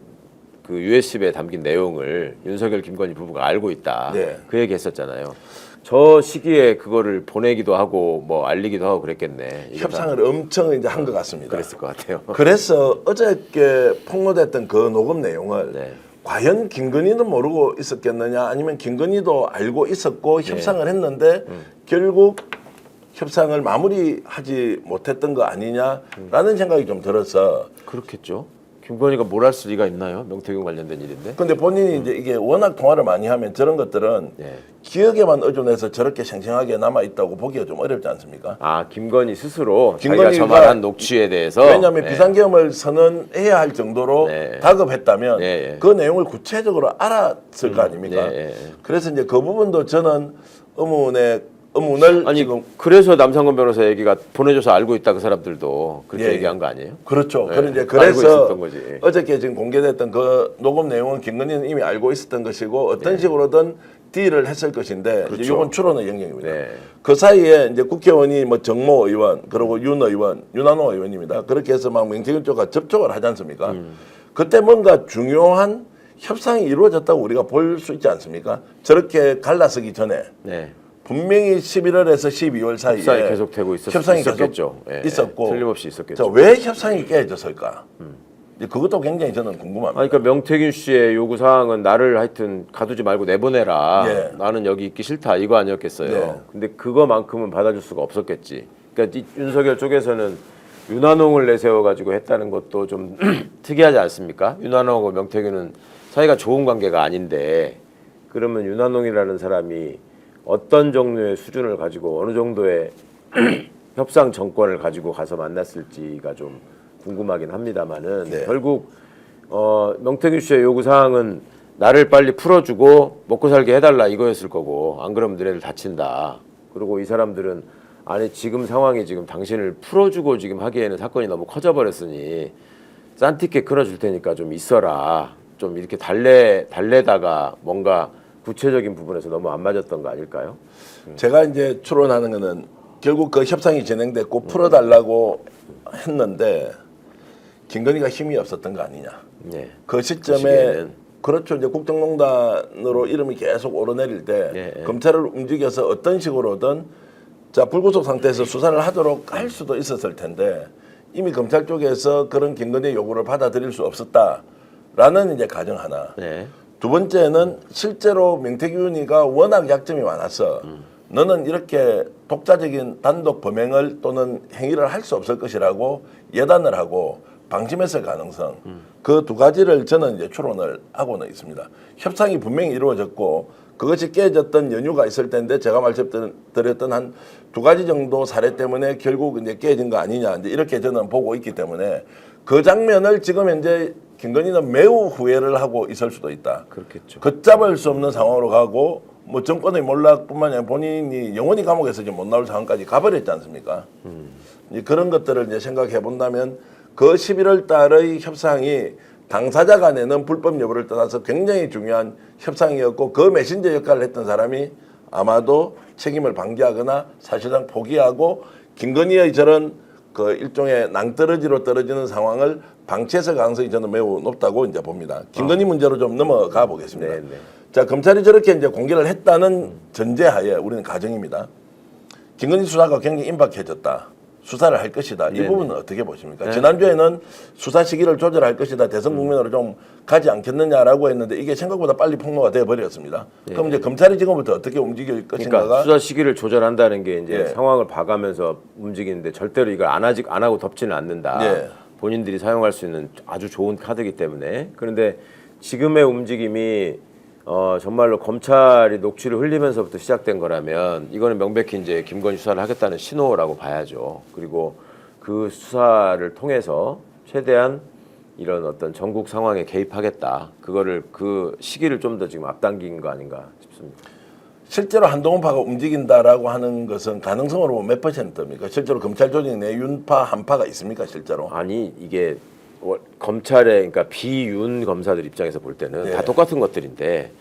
USB에 담긴 내용을 윤석열, 김건희 부부가 알고 있다. 네. 그 얘기 했었잖아요. 저 시기에 그거를 보내기도 하고 뭐 알리기도 하고 그랬겠네. 이게 다 협상을 엄청 이제 한 것 같습니다. 그랬을 것 같아요. 그래서 어저께 폭로됐던 그 녹음 내용을 네. 과연 김건희는 모르고 있었겠느냐 아니면 김건희도 알고 있었고 협상을 했는데 결국 협상을 마무리하지 못했던 거 아니냐라는 생각이 좀 들어서 그렇겠죠. 김건희가 뭘 할 리가 있나요? 명태균 관련된 일인데. 근데 본인이 이제 이게 워낙 통화를 많이 하면 저런 것들은 네. 기억에만 의존해서 저렇게 생생하게 남아 있다고 보기가 좀 어렵지 않습니까? 아 김건희 스스로 김건희가 자기가 저말한 녹취에 대해서 왜냐하면 네. 비상계엄을 선언해야 할 정도로 네. 다급했다면 네. 그 내용을 구체적으로 알았을 거 아닙니까? 네. 그래서 이제 그 부분도 저는 의문을 아니 지금 그래서 남상권 변호사 얘기가 보내줘서 알고 있다 그 사람들도 그렇게 예, 얘기한 거 아니에요? 그렇죠. 네. 그런데 알고 그래서 있었던 거지. 어저께 지금 공개됐던 그 녹음 내용은 김건희는 이미 알고 있었던 것이고 어떤 식으로든 딜을 했을 것인데 그렇죠. 이건 추론의 영역입니다. 네. 그 사이에 이제 국회의원이 뭐 정모 의원 그리고 윤 의원, 윤한호 의원입니다. 그렇게 해서 막 명태균 쪽과 접촉을 하지 않습니까? 그때 뭔가 중요한 협상이 이루어졌다고 우리가 볼 수 있지 않습니까? 저렇게 갈라서기 전에 네. 분명히 11월에서 12월 사이에 협상이 계속되고 협상이 있었겠죠. 계속 예, 있었고 틀림없이 있었겠죠. 자, 왜 협상이 깨졌을까? 이제 그것도 굉장히 저는 궁금합니다. 아니, 그러니까 명태균 씨의 요구 사항은 나를 하여튼 가두지 말고 내보내라. 예. 나는 여기 있기 싫다. 이거 아니었겠어요. 네. 근데 그거만큼은 받아줄 수가 없었겠지. 그러니까 이 윤석열 쪽에서는 윤한홍을 내세워 가지고 했다는 것도 좀 특이하지 않습니까? 윤한홍하고 명태균은 사이가 좋은 관계가 아닌데 그러면 윤한홍이라는 사람이 어떤 종류의 수준을 가지고 어느 정도의 협상 정권을 가지고 가서 만났을지가 좀 궁금하긴 합니다만은 네. 결국 명태균 씨의 요구 사항은 나를 빨리 풀어주고 먹고 살게 해달라 이거였을 거고 안 그러면 너네들 다친다. 그리고 이 사람들은 아니 지금 상황이 지금 당신을 풀어주고 지금 하기에는 사건이 너무 커져버렸으니 싼 티켓 끊어줄 테니까 좀 있어라. 좀 이렇게 달래다가 뭔가 구체적인 부분에서 너무 안 맞았던 거 아닐까요? 제가 이제 추론하는 거는 결국 그 협상이 진행됐고 풀어달라고 했는데 김건희가 힘이 없었던 거 아니냐. 네. 그 시점에 시기에는. 그렇죠. 이제 국정농단으로 이름이 계속 오르내릴 때 예, 예. 검찰을 움직여서 어떤 식으로든 자 불구속 상태에서 수사를 하도록 할 수도 있었을 텐데 이미 검찰 쪽에서 그런 김건희 요구를 받아들일 수 없었다라는 이제 가정 하나. 네. 두 번째는 실제로 명태균이가 워낙 약점이 많아서 너는 이렇게 독자적인 단독 범행을 또는 행위를 할 수 없을 것이라고 예단을 하고 방심했을 가능성 그 두 가지를 저는 이제 추론을 하고는 있습니다. 협상이 분명히 이루어졌고 그것이 깨졌던 연유가 있을 텐데 제가 말씀드렸던 한 두 가지 정도 사례 때문에 결국 이제 깨진 거 아니냐 이제 이렇게 저는 보고 있기 때문에 그 장면을 지금 현재 김건희는 매우 후회를 하고 있을 수도 있다. 그렇겠죠. 걷잡을 수 없는 상황으로 가고 뭐 정권의 몰락뿐만 아니라 본인이 영원히 감옥에서 이제 못 나올 상황까지 가버렸지 않습니까? 이제 그런 것들을 이제 생각해 본다면 그 11월 달의 협상이 당사자 간에는 불법 여부를 떠나서 굉장히 중요한 협상이었고 그 메신저 역할을 했던 사람이 아마도 책임을 방기하거나 사실상 포기하고 김건희의 저런 그 일종의 낭떠러지로 떨어지는 상황을 방치했을 가능성이 저는 매우 높다고 이제 봅니다. 김건희 문제로 좀 넘어가 보겠습니다. 네, 네. 자, 검찰이 저렇게 이제 공개를 했다는 전제하에 우리는 가정입니다. 김건희 수사가 굉장히 임박해졌다. 수사를 할 것이다. 이 네네. 부분은 어떻게 보십니까? 지난주에는 수사 시기를 조절할 것이다. 대선 국면으로 좀 가지 않겠느냐라고 했는데 이게 생각보다 빨리 폭로가 돼 버렸습니다. 그럼 이제 검찰이 지금부터 어떻게 움직일 것인가가 그러니까 수사 시기를 조절한다는 게 이제 예. 상황을 봐가면서 움직이는데 절대로 이걸 안 하고 덮지는 않는다. 예. 본인들이 사용할 수 있는 아주 좋은 카드이기 때문에. 그런데 지금의 움직임이 정말로 검찰이 녹취를 흘리면서부터 시작된 거라면 이거는 명백히 이제 김건희 수사를 하겠다는 신호라고 봐야죠. 그리고 그 수사를 통해서 최대한 이런 어떤 전국 상황에 개입하겠다. 그거를 그 시기를 좀 더 지금 앞당긴 거 아닌가 싶습니다. 실제로 한동훈파가 움직인다라고 하는 것은 가능성으로 보면 몇 %입니까? 실제로 검찰 조직 내 윤파 한파가 있습니까? 실제로? 아니 이게 검찰의 그러니까 비윤 검사들 입장에서 볼 때는 네. 다 똑같은 것들인데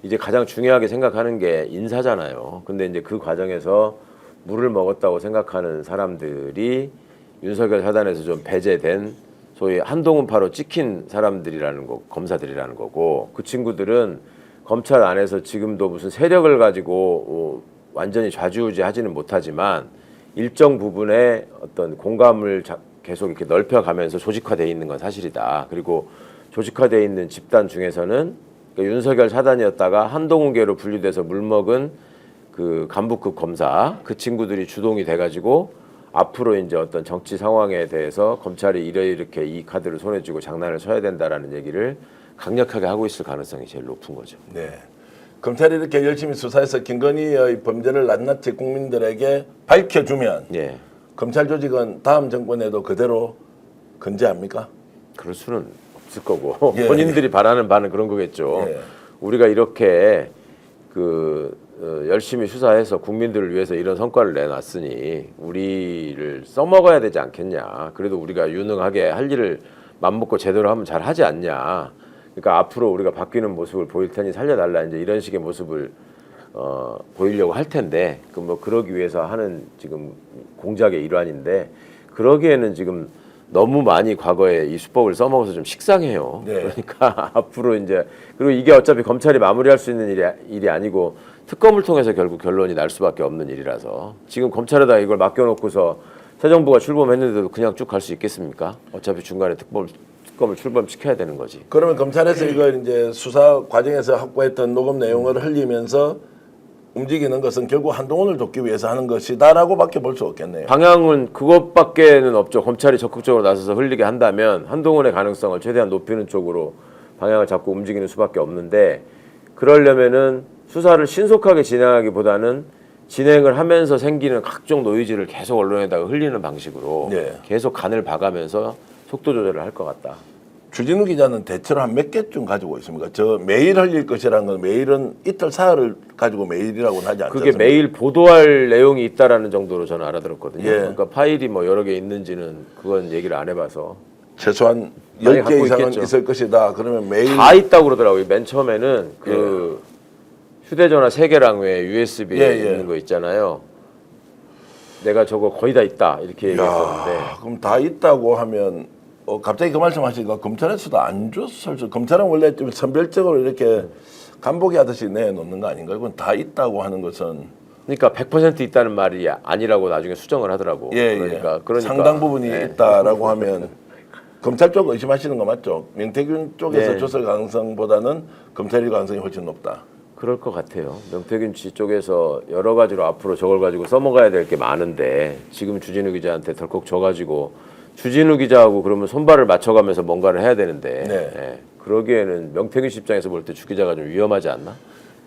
이제 가장 중요하게 생각하는 게 인사잖아요. 근데 이제 그 과정에서 물을 먹었다고 생각하는 사람들이 윤석열 사단에서 좀 배제된 소위 한동훈파로 찍힌 사람들이라는 거, 검사들이라는 거고 그 친구들은 검찰 안에서 지금도 무슨 세력을 가지고 완전히 좌지우지하지는 못하지만 일정 부분의 어떤 공감을 계속 이렇게 넓혀가면서 조직화되어 있는 건 사실이다. 그리고 조직화되어 있는 집단 중에서는 그러니까 윤석열 사단이었다가 한동훈계로 분류돼서 물먹은 그 간부급 검사 그 친구들이 주동이 돼가지고 앞으로 이제 어떤 정치 상황에 대해서 검찰이 이렇게 이 카드를 손에 쥐고 장난을 쳐야 된다라는 얘기를 강력하게 하고 있을 가능성이 제일 높은 거죠. 네. 검찰이 이렇게 열심히 수사해서 김건희의 범죄를 낱낱이 국민들에게 밝혀주면 예, 검찰 조직은 다음 정권에도 그대로 건재합니까? 그럴 수는 없을 거고 예. 본인들이 바라는 바는 그런 거겠죠. 예. 우리가 이렇게 열심히 수사해서 국민들을 위해서 이런 성과를 내놨으니 우리를 써먹어야 되지 않겠냐. 그래도 우리가 유능하게 할 일을 맘먹고 제대로 하면 잘 하지 않냐. 그러니까 앞으로 우리가 바뀌는 모습을 보일 테니 살려달라 이제 이런 식의 모습을 보이려고 할 텐데 그 뭐 그러기 위해서 하는 지금 공작의 일환인데 그러기에는 지금 너무 많이 과거에 이 수법을 써먹어서 좀 식상해요. 네. 그러니까 앞으로 이제 그리고 이게 어차피 검찰이 마무리할 수 있는 일이 아니고 특검을 통해서 결국 결론이 날 수밖에 없는 일이라서 지금 검찰에다 이걸 맡겨놓고서 새 정부가 출범했는데도 그냥 쭉 갈 수 있겠습니까? 어차피 중간에 특검을 출범시켜야 되는 거지. 그러면 검찰에서 이걸 이제 수사 과정에서 확보했던 녹음 내용을 흘리면서 움직이는 것은 결국 한동훈을 돕기 위해서 하는 것이다라고밖에 볼 수 없겠네요. 방향은 그것밖에는 없죠. 검찰이 적극적으로 나서서 흘리게 한다면 한동훈의 가능성을 최대한 높이는 쪽으로 방향을 잡고 움직이는 수밖에 없는데 그러려면은 수사를 신속하게 진행하기보다는 진행을 하면서 생기는 각종 노이즈를 계속 언론에다가 흘리는 방식으로 네. 계속 간을 봐가면서 속도 조절을 할 것 같다. 주진우 기자는 대체로 한 몇 개쯤 가지고 있습니까? 저 매일 흘릴 것이라는 건 매일은 이틀 사흘을 가지고 매일이라고는 하지 않죠. 그게 매일 보도할 내용이 있다라는 정도로 저는 알아들었거든요. 예. 그러니까 파일이 뭐 여러 개 있는지는 그건 얘기를 안 해봐서 최소한 많이 10개 갖고 이상은 있겠죠. 있을 것이다. 그러면 매일 다 있다고 그러더라고요. 맨 처음에는 그 휴대전화 3개랑 왜 USB 예, 예. 있는 거 있잖아요. 내가 저거 거의 다 있다 이렇게 얘기했었는데 야, 그럼 다 있다고 하면 갑자기 그 말씀하시니까 검찰에서도 안 줬을 검찰은 원래 좀 선별적으로 이렇게 간보기 하듯이 내놓는 거 아닌가요? 그건 다 있다고 하는 것은 그러니까 100% 있다는 말이 아니라고 나중에 수정을 하더라고. 예, 그러니까 상당 부분이 예. 있다라고 하면 검찰 쪽 의심하시는 거 맞죠? 명태균 쪽에서 네. 줬을 가능성보다는 검찰일 가능성이 훨씬 높다. 그럴 것 같아요. 명태균 씨 쪽에서 여러 가지로 앞으로 저걸 가지고 써먹어야 될 게 많은데 지금 주진우 기자한테 덜컥 줘가지고 주진우 기자하고 그러면 손발을 맞춰가면서 뭔가를 해야 되는데 네. 예. 그러기에는 명태균 씨 입장에서 볼 때 주 기자가 좀 위험하지 않나?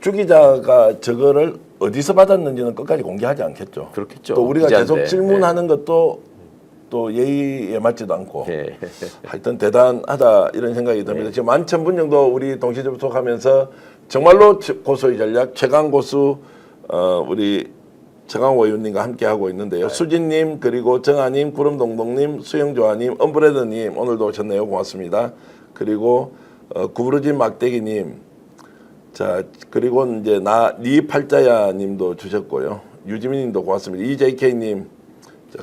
주 기자가 저거를 어디서 받았는지는 끝까지 공개하지 않겠죠. 그렇겠죠. 또 우리가 기자인데. 계속 질문하는 것도 또 예의에 맞지도 않고 예. 하여튼 대단하다 이런 생각이 듭니다. 지금 11,000분 정도 우리 동시 접속하면서 정말로 고수의 전략 최강 고수 우리 정강호 의원님과 함께 하고 있는데요. 수진님 그리고 정아님, 구름동동님, 수영조아님, 엄브레드님 오늘도 오셨네요. 고맙습니다. 그리고 구부러진 막대기님, 자 그리고 이제 니 팔자야님도 주셨고요. 유지민님도 고맙습니다. EJK님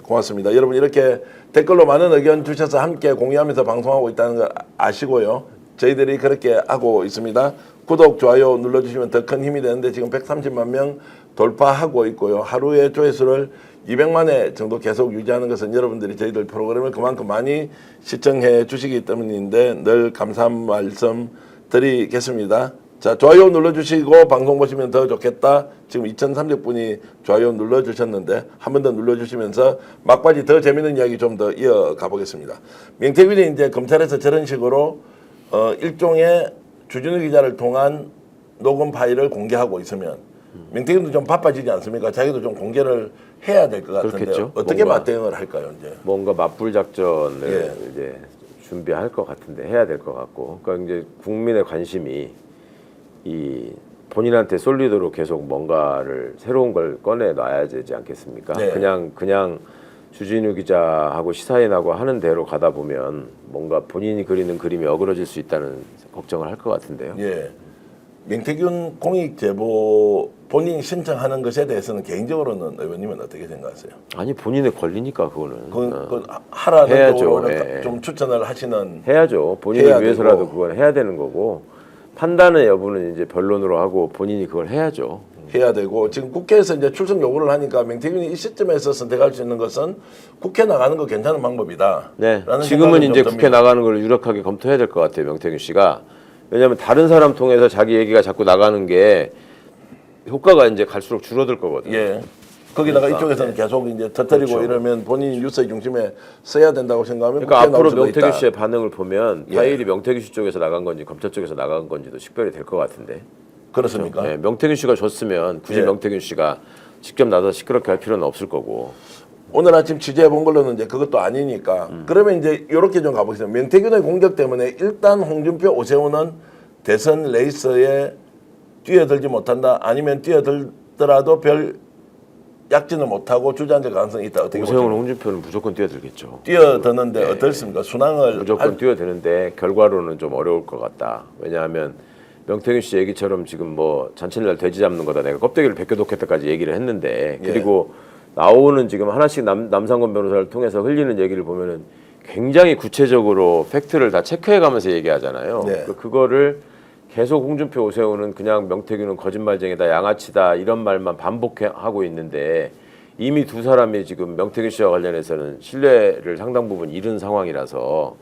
고맙습니다. 여러분 이렇게 댓글로 많은 의견 주셔서 함께 공유하면서 방송하고 있다는 거 아시고요. 저희들이 그렇게 하고 있습니다. 구독, 좋아요 눌러주시면 더 큰 힘이 되는데 지금 130만 명 돌파하고 있고요. 하루에 조회수를 200만 회 정도 계속 유지하는 것은 여러분들이 저희들 프로그램을 그만큼 많이 시청해 주시기 때문인데 늘 감사한 말씀 드리겠습니다. 자, 좋아요 눌러주시고 방송 보시면 더 좋겠다. 지금 2,300분이 좋아요 눌러주셨는데 한 번 더 눌러주시면서 막바지 더 재밌는 이야기 좀 더 이어가 보겠습니다. 명태균이 이제 검찰에서 저런 식으로 일종의 주진우 기자를 통한 녹음 파일을 공개하고 있으면 명태균도 좀 바빠지지 않습니까? 자기도 좀 공개를 해야 될 것 같은데 그렇겠죠. 어떻게 뭔가 맞대응을 할까요? 이제 뭔가 맞불 작전을 예. 이제 준비할 것 같은데 해야 될 것 같고, 그러니까 이제 국민의 관심이 이 본인한테 쏠리도록 계속 뭔가를 새로운 걸 꺼내 놔야 되지 않겠습니까? 네. 그냥 주진우 기자하고 시사인하고 하는 대로 가다 보면 뭔가 본인이 그리는 그림이 어그러질 수 있다는 걱정을 할 것 같은데요. 예. 명태균 공익 제보 본인 신청하는 것에 대해서는 개인적으로는 의원님은 어떻게 생각하세요? 아니 본인의 권리니까 그거는 그 하라는 해야죠. 쪽으로 예. 좀 추천을 하시는 해야죠. 본인을 해야 위해서라도 되고. 그건 해야 되는 거고, 판단의 여부는 이제 변론으로 하고 본인이 그걸 해야죠. 해야 되고 지금 국회에서 이제 출석 요구를 하니까 명태균이 이 시점에서 선택할 수 있는 것은 국회 나가는 거 괜찮은 방법이다. 네. 라는 지금은 생각이 이제 좀 국회 듭니다. 나가는 걸 유력하게 검토해야 될 것 같아요. 명태균 씨가. 왜냐하면 다른 사람 통해서 자기 얘기가 자꾸 나가는 게 효과가 이제 갈수록 줄어들 거거든요. 예. 거기다가 그러니까, 이쪽에서는 계속 이제 터뜨리고 그렇죠. 이러면 본인이 뉴스의 중심에 써야 된다고 생각하면 그러니까 국회에 나올 앞으로 수도 명태균 있다. 씨의 반응을 보면 예. 파일이 명태균 씨 쪽에서 나간 건지 검찰 쪽에서 나간 건지도 식별이 될 것 같은데. 그렇습니까? 네, 명태균 씨가 줬으면 굳이 예. 명태균 씨가 직접 나서 시끄럽게 할 필요는 없을 거고. 오늘 아침 취재해 본 걸로는 이제 그것도 아니니까 그러면 이제 이렇게 좀 가보겠습니다. 명태균의 공격 때문에 일단 홍준표, 오세훈은 대선 레이스에 뛰어들지 못한다. 아니면 뛰어들더라도 별 약진을 못하고 주저앉을 가능성이 있다. 어떻게 오세훈, 보십니까? 홍준표는 무조건 뛰어들겠죠. 뛰어드는데 어떻습니까? 순항을 무조건 할- 뛰어드는데 결과로는 좀 어려울 것 같다. 왜냐하면 명태균 씨 얘기처럼 지금 뭐 잔칫날 돼지 잡는 거다. 내가 껍데기를 벗겨놓겠다까지 얘기를 했는데, 예. 그리고 나오는 지금 하나씩 남상권 변호사를 통해서 흘리는 얘기를 보면은 굉장히 구체적으로 팩트를 다 체크해가면서 얘기하잖아요. 네. 그거를 계속 홍준표, 오세훈은 그냥 명태균은 거짓말쟁이다, 양아치다 이런 말만 반복하고 있는데 이미 두 사람이 지금 명태균 씨와 관련해서는 신뢰를 상당 부분 잃은 상황이라서,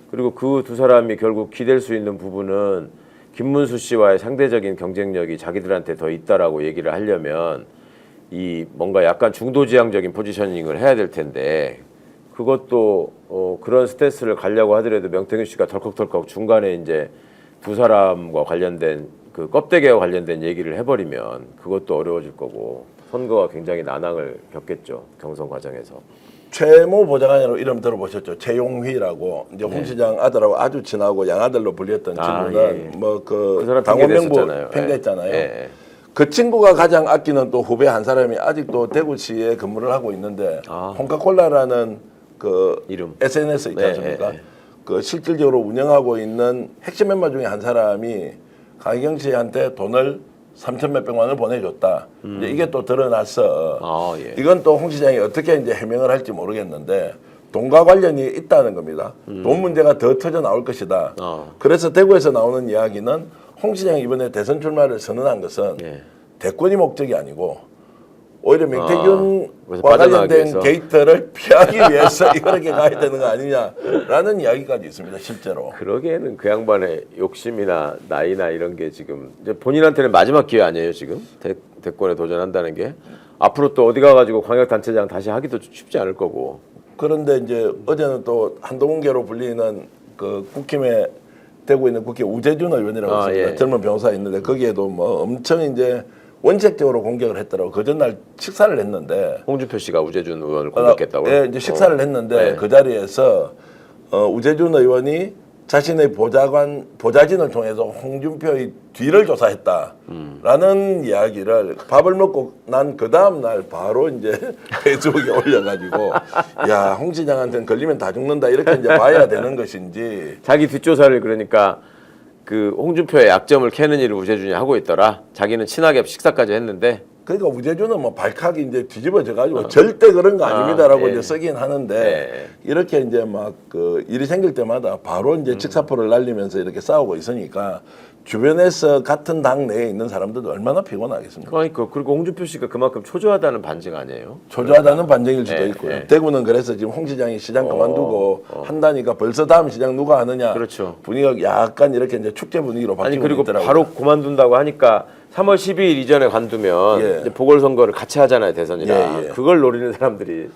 그리고 그 두 사람이 결국 기댈 수 있는 부분은 김문수 씨와의 상대적인 경쟁력이 자기들한테 더 있다라고 얘기를 하려면 이 뭔가 약간 중도지향적인 포지셔닝을 해야 될 텐데, 그것도 그런 스탠스를 가려고 하더라도 명태균 씨가 덜컥덜컥 중간에 이제 두 사람과 관련된 그 껍데기와 관련된 얘기를 해버리면 그것도 어려워질 거고 선거가 굉장히 난항을 겪겠죠. 경선 과정에서. 최모 보좌관이라고 이름 들어보셨죠? 최용휘라고 이제 홍 시장 아들하고 아주 친하고 양아들로 불렸던 아, 친구는 예, 예. 뭐 그 그 사람 당원 명부 핑계댔었잖아요. 팽개했잖아요. 예, 예. 그 친구가 가장 아끼는 또 후배 한 사람이 아직도 대구시에 근무를 하고 있는데 홍카콜라라는 그 이름. SNS 있지 네, 않습니까? 네, 네. 그 실질적으로 운영하고 있는 핵심 멤버 중에 한 사람이 강희경 씨한테 돈을 3천 몇백만 원을 보내줬다. 이제 이게 또 드러났어. 아, 예. 이건 또 홍 시장이 어떻게 이제 해명을 할지 모르겠는데 돈과 관련이 있다는 겁니다. 돈 문제가 더 터져 나올 것이다. 그래서 대구에서 나오는 이야기는 홍 시장이 이번에 대선 출마를 선언한 것은 예. 대권이 목적이 아니고 오히려 그래서 명태균과 빠져나가기 관련된 위해서. 게이트를 피하기 위해서 이렇게 가야 되는 거 아니냐라는 이야기까지 있습니다. 실제로. 그러기에는 그 양반의 욕심이나 나이나 이런 게 지금 이제 본인한테는 마지막 기회 아니에요 지금 대권에 도전한다는 게. 앞으로 또 어디 가가지고 광역단체장 다시 하기도 쉽지 않을 거고. 그런데 이제 어제는 또 한동훈계로 불리는 그 국힘에 되고 있는 국회 우재준 의원이라고 있습니다. 예. 젊은 변호사 있는데 거기에도 뭐 엄청 이제 원칙적으로 공격을 했더라고. 그 전날 식사를 했는데 홍준표 씨가 우재준 의원을 공격했다고요? 예, 이제 식사를 했는데 네. 그 자리에서 우재준 의원이 자신의 보좌진을 통해서 홍준표의 뒤를 조사했다라는 이야기를 밥을 먹고 난 그 다음 날 바로 이제 페이스북에 올려가지고 야, 홍 시장한테는 걸리면 다 죽는다 이렇게 이제 봐야 되는 것인지. 자기 뒷조사를 그러니까 그 홍준표의 약점을 캐는 일을 우재준이 하고 있더라. 자기는 친하게 식사까지 했는데. 그러니까 우재준은 뭐 발칵이 이제 뒤집어져가지고 절대 그런 거 아닙니다라고 예. 이제 쓰긴 하는데 예. 이렇게 이제 막 그 일이 생길 때마다 바로 이제 직사포를 날리면서 이렇게 싸우고 있으니까 주변에서 같은 당 내에 있는 사람들도 얼마나 피곤하겠습니까? 그러니까 그리고 홍준표 씨가 그만큼 초조하다는 반증 아니에요? 초조하다는 반증일 수도 예, 있고요. 예. 대구는 그래서 지금 홍 시장이 시장 그만두고 한다니까 벌써 다음 시장 누가 하느냐. 그렇죠. 분위기가 약간 이렇게 이제 축제 분위기로 아니 바뀌고 그리고 있더라고요. 바로 그만둔다고 하니까 3월 12일 이전에 관두면 예. 이제 보궐선거를 같이 하잖아요, 대선이랑. 예, 예. 그걸 노리는 사람들이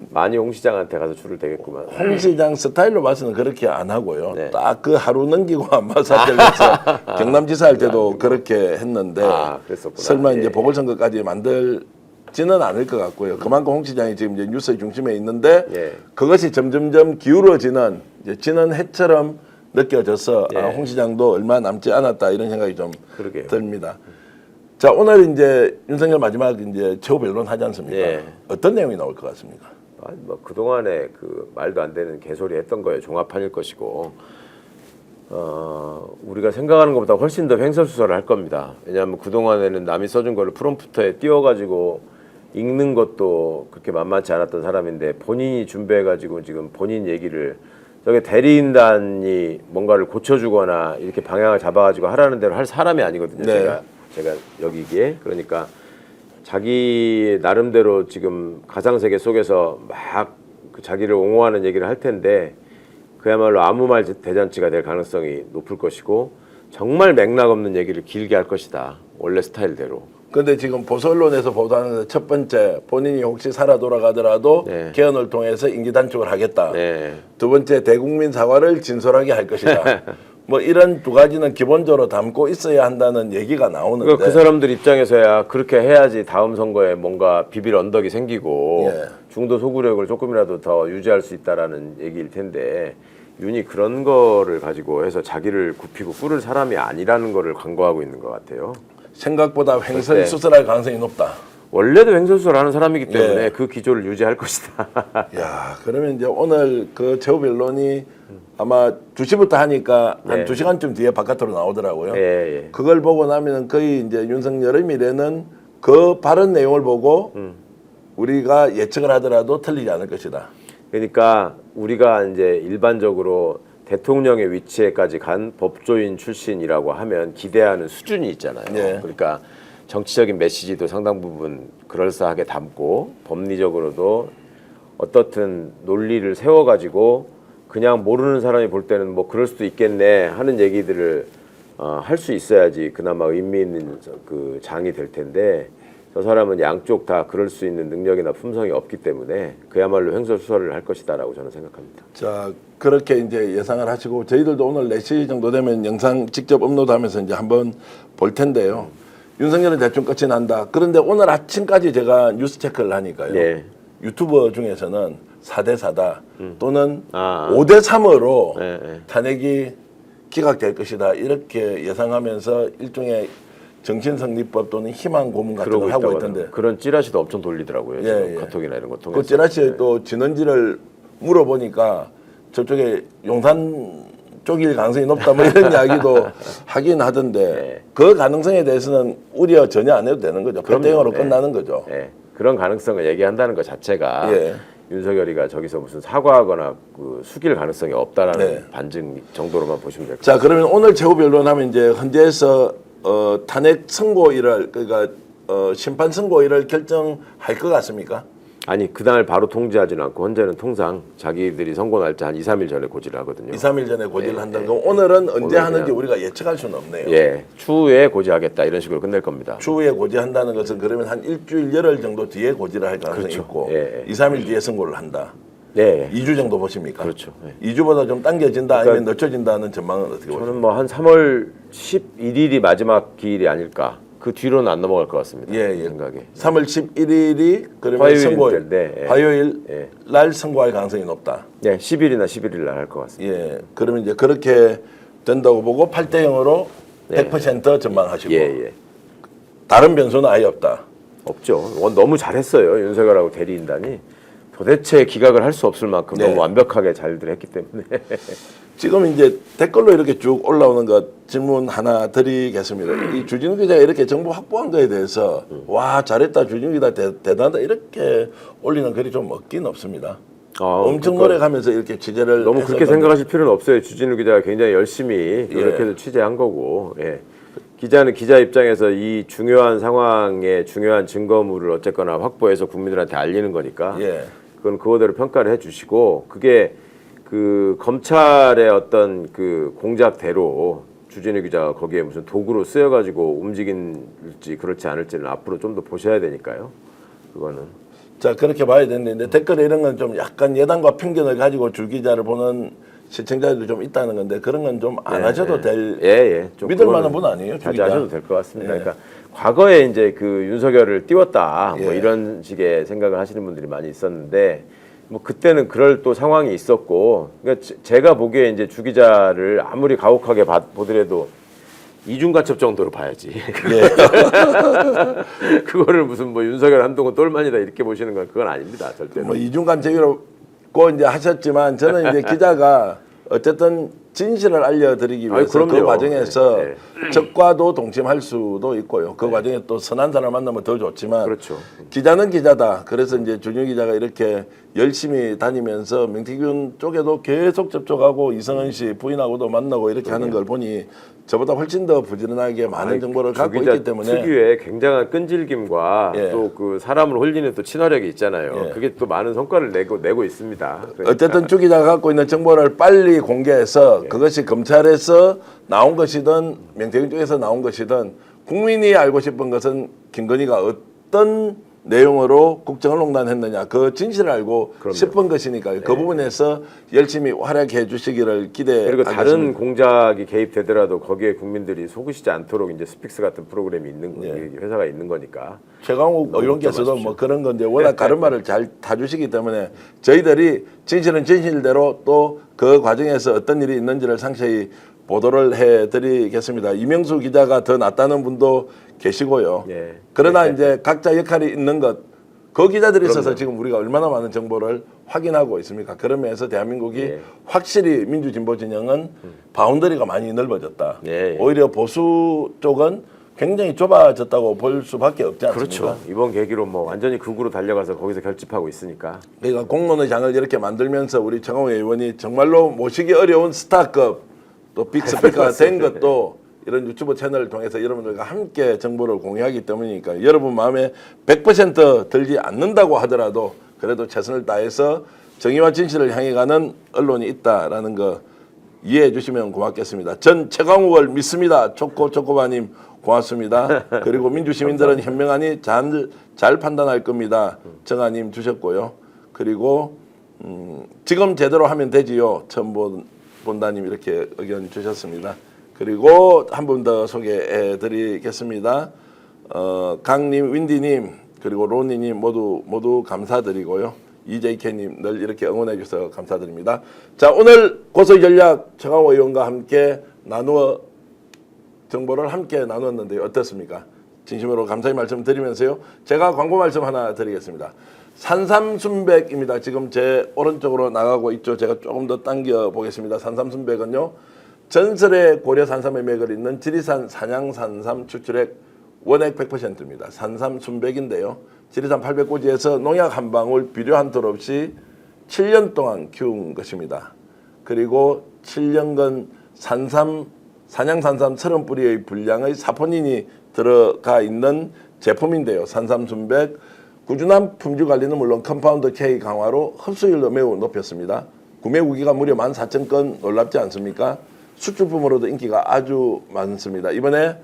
많이 홍 시장한테 가서 줄을 대겠구만. 홍 시장 스타일로 봐서는 그렇게 안 하고요. 네. 딱 그 하루 넘기고 안마 사태에서 경남지사 할 때도 그렇게 했는데 그랬었구나. 설마 예. 이제 보궐선거까지 만들지는 않을 것 같고요. 그만큼 홍 시장이 지금 이제 뉴스의 중심에 있는데 예. 그것이 점점점 기울어지는 이제 지는 해처럼 느껴져서 예. 홍 시장도 얼마 남지 않았다 이런 생각이 좀 그러게요. 듭니다. 자, 오늘 이제 윤석열 마지막 이제 최후 변론 하지 않습니까? 예. 어떤 내용이 나올 것 같습니까? 아니, 뭐 그동안에 그 말도 안 되는 개소리 했던 거에 종합판일 것이고 우리가 생각하는 것보다 훨씬 더 횡설수설을 할 겁니다. 왜냐하면 그동안에는 남이 써준 거를 프롬프터에 띄워가지고 읽는 것도 그렇게 만만치 않았던 사람인데 본인이 준비해가지고 지금 본인 얘기를 저게 대리인단이 뭔가를 고쳐주거나 이렇게 방향을 잡아가지고 하라는 대로 할 사람이 아니거든요. 네. 제가 여기기에 그러니까 자기 나름대로 지금 가상세계 속에서 막 그 자기를 옹호하는 얘기를 할 텐데 그야말로 아무 말 대잔치가 될 가능성이 높을 것이고 정말 맥락 없는 얘기를 길게 할 것이다. 원래 스타일대로. 근데 지금 보수 언론에서 보도하는 첫 번째 본인이 혹시 살아 돌아가더라도 네. 개헌을 통해서 임기 단축을 하겠다. 네. 두 번째 대국민 사과를 진솔하게 할 것이다. 뭐 이런 두 가지는 기본적으로 담고 있어야 한다는 얘기가 나오는데 그러니까 그 사람들 입장에서야 그렇게 해야지 다음 선거에 뭔가 비빌 언덕이 생기고 예. 중도 소구력을 조금이라도 더 유지할 수 있다라는 얘기일 텐데 윤이 그런 거를 가지고 해서 자기를 굽히고 꿇을 사람이 아니라는 거를 광고하고 있는 것 같아요. 생각보다 횡설수설할 가능성이 높다. 원래도 횡설수설하는 사람이기 때문에 예. 그 기조를 유지할 것이다. 야, 그러면 이제 오늘 그 최후 변론이 아마 2시부터 하니까 한 네. 2시간쯤 뒤에 바깥으로 나오더라고요. 예, 예. 그걸 보고 나면 거의 이제 윤석열의 미래는 그 발언 내용을 보고 우리가 예측을 하더라도 틀리지 않을 것이다. 그러니까 우리가 이제 일반적으로 대통령의 위치에까지 간 법조인 출신이라고 하면 기대하는 수준이 있잖아요. 네. 그러니까 정치적인 메시지도 상당 부분 그럴싸하게 담고 법리적으로도 어떻든 논리를 세워가지고 그냥 모르는 사람이 볼 때는 뭐 그럴 수도 있겠네 하는 얘기들을 할 수 있어야지 그나마 의미 있는 그 장이 될 텐데 저 사람은 양쪽 다 그럴 수 있는 능력이나 품성이 없기 때문에 그야말로 횡설수설을 할 것이다라고 저는 생각합니다. 자, 그렇게 이제 예상을 하시고 저희들도 오늘 4시 정도 되면 영상 직접 업로드하면서 이제 한번 볼 텐데요. 윤석열은 대충 끝이 난다. 그런데 오늘 아침까지 제가 뉴스 체크를 하니까요. 네. 유튜버 중에서는 4대4다 또는 아. 5대3으로 네, 네. 탄핵이 기각될 것이다. 이렇게 예상하면서 일종의 정신성리법 또는 희망 고문 같은 그러고 걸 하고 있다고 있던데 하더라고요. 그런 찌라시도 엄청 돌리더라고요. 예, 지금 예. 카톡이나 이런 거 통해서. 그 찌라시에 또 진원지를 물어보니까 저쪽에 용산 쪽일 가능성이 높다 뭐 이런 이야기도 하긴 하던데 네. 그 가능성에 대해서는 우려 전혀 안 해도 되는 거죠. 그럼요. 패대형으로 네. 끝나는 거죠. 예, 그런 가능성을 얘기한다는 것 자체가 예. 윤석열이가 저기서 무슨 사과하거나 그 숙일 가능성이 없다라는 네. 반증 정도로만 보시면 될 것 자, 같아요. 그러면 오늘 최후 변론하면 이제 헌재에서 탄핵 선고일을 그러니까 심판 선고일을 결정할 것 같습니까? 아니 그날 바로 통지하지는 않고 헌재는 통상 자기들이 선고 날짜 한 2, 3일 전에 고지를 하거든요. 2, 3일 전에 고지를 네, 한다는 네, 거 오늘은 언제 오늘 하는지 그냥- 우리가 예측할 수는 없네요. 예, 추후에 고지하겠다 이런 식으로 끝낼 겁니다. 추후에 고지한다는 것은 그러면 한 일주일 열흘 정도 뒤에 고지를 할 가능성이 그렇죠. 있고 예, 예. 2, 3일 뒤에 선고를 한다. 예, 예. 2주 정도 보십니까? 그렇죠. 예. 2주보다 좀 당겨진다 그러니까 아니면 늦춰진다는 전망은 어떻게 보십니까? 저는 뭐 한 3월 11일이 마지막 기일이 아닐까. 그 뒤로는 안 넘어갈 것 같습니다. 예, 제 예. 생각에. 3월 11일이 그러면 화요일 선고일, 텐데, 예. 화요일 예. 날 선고할 가능성이 높다. 네, 10일이나 11일 날 할 것 같습니다. 예, 그러면 이제 그렇게 된다고 보고 8대 0으로 100% 전망하시고 예, 예. 다른 변수는 아예 없다. 없죠. 너무 잘했어요. 윤석열하고 대리인단이. 도대체 기각을 할 수 없을 만큼 네. 너무 완벽하게 잘들 했기 때문에. 지금 이제 댓글로 이렇게 쭉 올라오는 것 질문 하나 드리겠습니다. 이 주진우 기자가 이렇게 정보 확보한 거에 대해서 와 잘했다 주진우 기자 대단하다 이렇게 올리는 글이 좀 없긴 없습니다. 엄청 그러니까 노력하면서 이렇게 취재를 너무 그렇게 했었던 생각하실 필요는 없어요. 주진우 기자가 굉장히 열심히 노력해서 취재한 거고. 예. 기자는 기자 입장에서 이 중요한 상황에 중요한 증거물을 어쨌거나 확보해서 국민들한테 알리는 거니까. 예. 그건 그거대로 평가를 해주시고 그게 그 검찰의 어떤 그 공작대로 주진우 기자가 거기에 무슨 도구로 쓰여가지고 움직일지 그렇지 않을지는 앞으로 좀 더 보셔야 되니까요. 그거는. 자 그렇게 봐야 되는데 댓글에 이런 건 좀 약간 예단과 편견을 가지고 주 기자를 보는 시청자들이 좀 있다는 건데 그런 건 좀 안 하셔도 될 좀 믿을 그거는 만한 분 아니에요? 주 기자? 자제하셔도 될 것 같습니다. 예. 그러니까 과거에 이제 그 윤석열을 띄웠다 뭐 예. 이런 식의 생각을 하시는 분들이 많이 있었는데 뭐 그때는 그럴 또 상황이 있었고 그러니까 제가 보기에 이제 주 기자를 아무리 가혹하게 보더라도 이중간첩 정도로 봐야지. 예. 그거를 무슨 뭐 윤석열 한동훈 똘만이다 이렇게 보시는 건 그건 아닙니다. 절대로. 뭐 이중간 제기로 이제 하셨지만 저는 이제 기자가 어쨌든 진실을 알려드리기 위해서 그럼요. 그 과정에서 네. 적과도 동침할 수도 있고요. 그 과정에 또 선한 사람을 만나면 더 좋지만 그렇죠. 기자는 기자다. 그래서 이제 준유 기자가 이렇게 열심히 다니면서 명태균 쪽에도 계속 접촉하고 이성은 씨 부인하고도 만나고 이렇게 하는 걸 보니 저보다 훨씬 더 부지런하게 많은 정보를 갖고 있기 때문에 특유의 굉장한 끈질김과 예. 또 그 사람을 홀리는 또 친화력이 있잖아요. 예. 그게 또 많은 성과를 내고 있습니다. 그러니까 어쨌든 주 기자가 갖고 있는 정보를 빨리 공개해서 그것이 검찰에서 나온 것이든 명태균 쪽에서 나온 것이든 국민이 알고 싶은 것은 김건희가 어떤 내용으로 국정언론단했느냐 그 진실을 알고 그럼요. 싶은 것이니까 그 부분에서 열심히 활약해 주시기를 기대하겠습니다. 그리고 다른 공작이 개입되더라도 거기에 국민들이 속으시지 않도록 이제 스픽스 같은 프로그램이 있는 회사가 있는 거니까. 최강욱 의원께서도 뭐 그런 건데 워낙 다른 말을 잘 타주시기 때문에 저희들이 진실은 진실대로 또 그 과정에서 어떤 일이 있는지를 상세히 보도를 해드리겠습니다. 이명수 기자가 더 낫다는 분도 계시고요. 예. 그러나 이제 각자 역할이 있는 것, 그 기자들이 있어서 그럼요. 지금 우리가 얼마나 많은 정보를 확인하고 있습니까? 그런 면에서 대한민국이 예. 확실히 민주진보 진영은 바운더리가 많이 넓어졌다. 예. 오히려 보수 쪽은 굉장히 좁아졌다고 볼 수밖에 없지 않습니까? 그렇죠. 이번 계기로 뭐 완전히 극으로 달려가서 거기서 결집하고 있으니까. 그러니까 공론의 장을 이렇게 만들면서 우리 정홍 의원이 정말로 모시기 어려운 스타급 또 빅스피커가 된 것도 이런 유튜브 채널을 통해서 여러분들과 함께 정보를 공유하기 때문이니까 여러분 마음에 100% 들지 않는다고 하더라도 그래도 최선을 다해서 정의와 진실을 향해 가는 언론이 있다라는 거 이해해 주시면 고맙겠습니다. 전 최강욱을 믿습니다. 초코바님 고맙습니다. 그리고 민주시민들은 현명하니 잘 판단할 겁니다. 정아님 주셨고요. 그리고 지금 제대로 하면 되지요. 처음 본다님 이렇게 의견 주셨습니다. 그리고 한 분 더 소개해 드리겠습니다. 강님, 윈디님, 그리고 로니님 모두 감사드리고요. EJK님 늘 이렇게 응원해 주셔서 감사드립니다. 자, 오늘 고소의 전략 최강욱 의원과 함께 정보를 함께 나눴는데요. 어떻습니까? 진심으로 감사의 말씀 드리면서요. 제가 광고 말씀 하나 드리겠습니다. 산삼순백입니다. 지금 제 오른쪽으로 나가고 있죠. 제가 조금 더 당겨 보겠습니다. 산삼순백은요. 전설의 고려 산삼의 맥을 잇는 지리산 산양산삼 추출액 원액 100%입니다. 산삼순백인데요. 지리산 800고지에서 농약 한 방울 비료 한 톨 없이 7년 동안 키운 것입니다. 그리고 7년간 산양산삼 30뿌리의 분량의 사포닌이 들어가 있는 제품인데요. 산삼순백 꾸준한 품질 관리는 물론 컴파운드 K 강화로 흡수율도 매우 높였습니다. 구매 후기가 무려 14,000건 놀랍지 않습니까? 수출품으로도 인기가 아주 많습니다. 이번에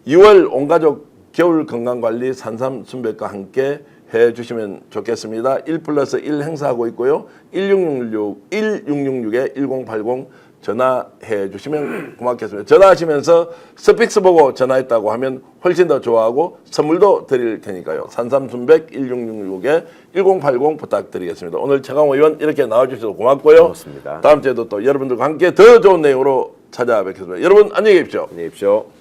2월 온가족 겨울 건강관리 산삼순백과 함께 해주시면 좋겠습니다. 1+1 행사하고 있고요. 1666-1080 전화해 주시면 고맙겠습니다. 전화하시면서 스픽스 보고 전화했다고 하면 훨씬 더 좋아하고 선물도 드릴 테니까요. 산삼순백 1666에 1080 부탁드리겠습니다. 오늘 최강호 의원 이렇게 나와주셔서 고맙고요. 고맙습니다. 다음 주에도 또 여러분들과 함께 더 좋은 내용으로 찾아뵙겠습니다. 여러분 안녕히 계십시오. 안녕히 계십시오.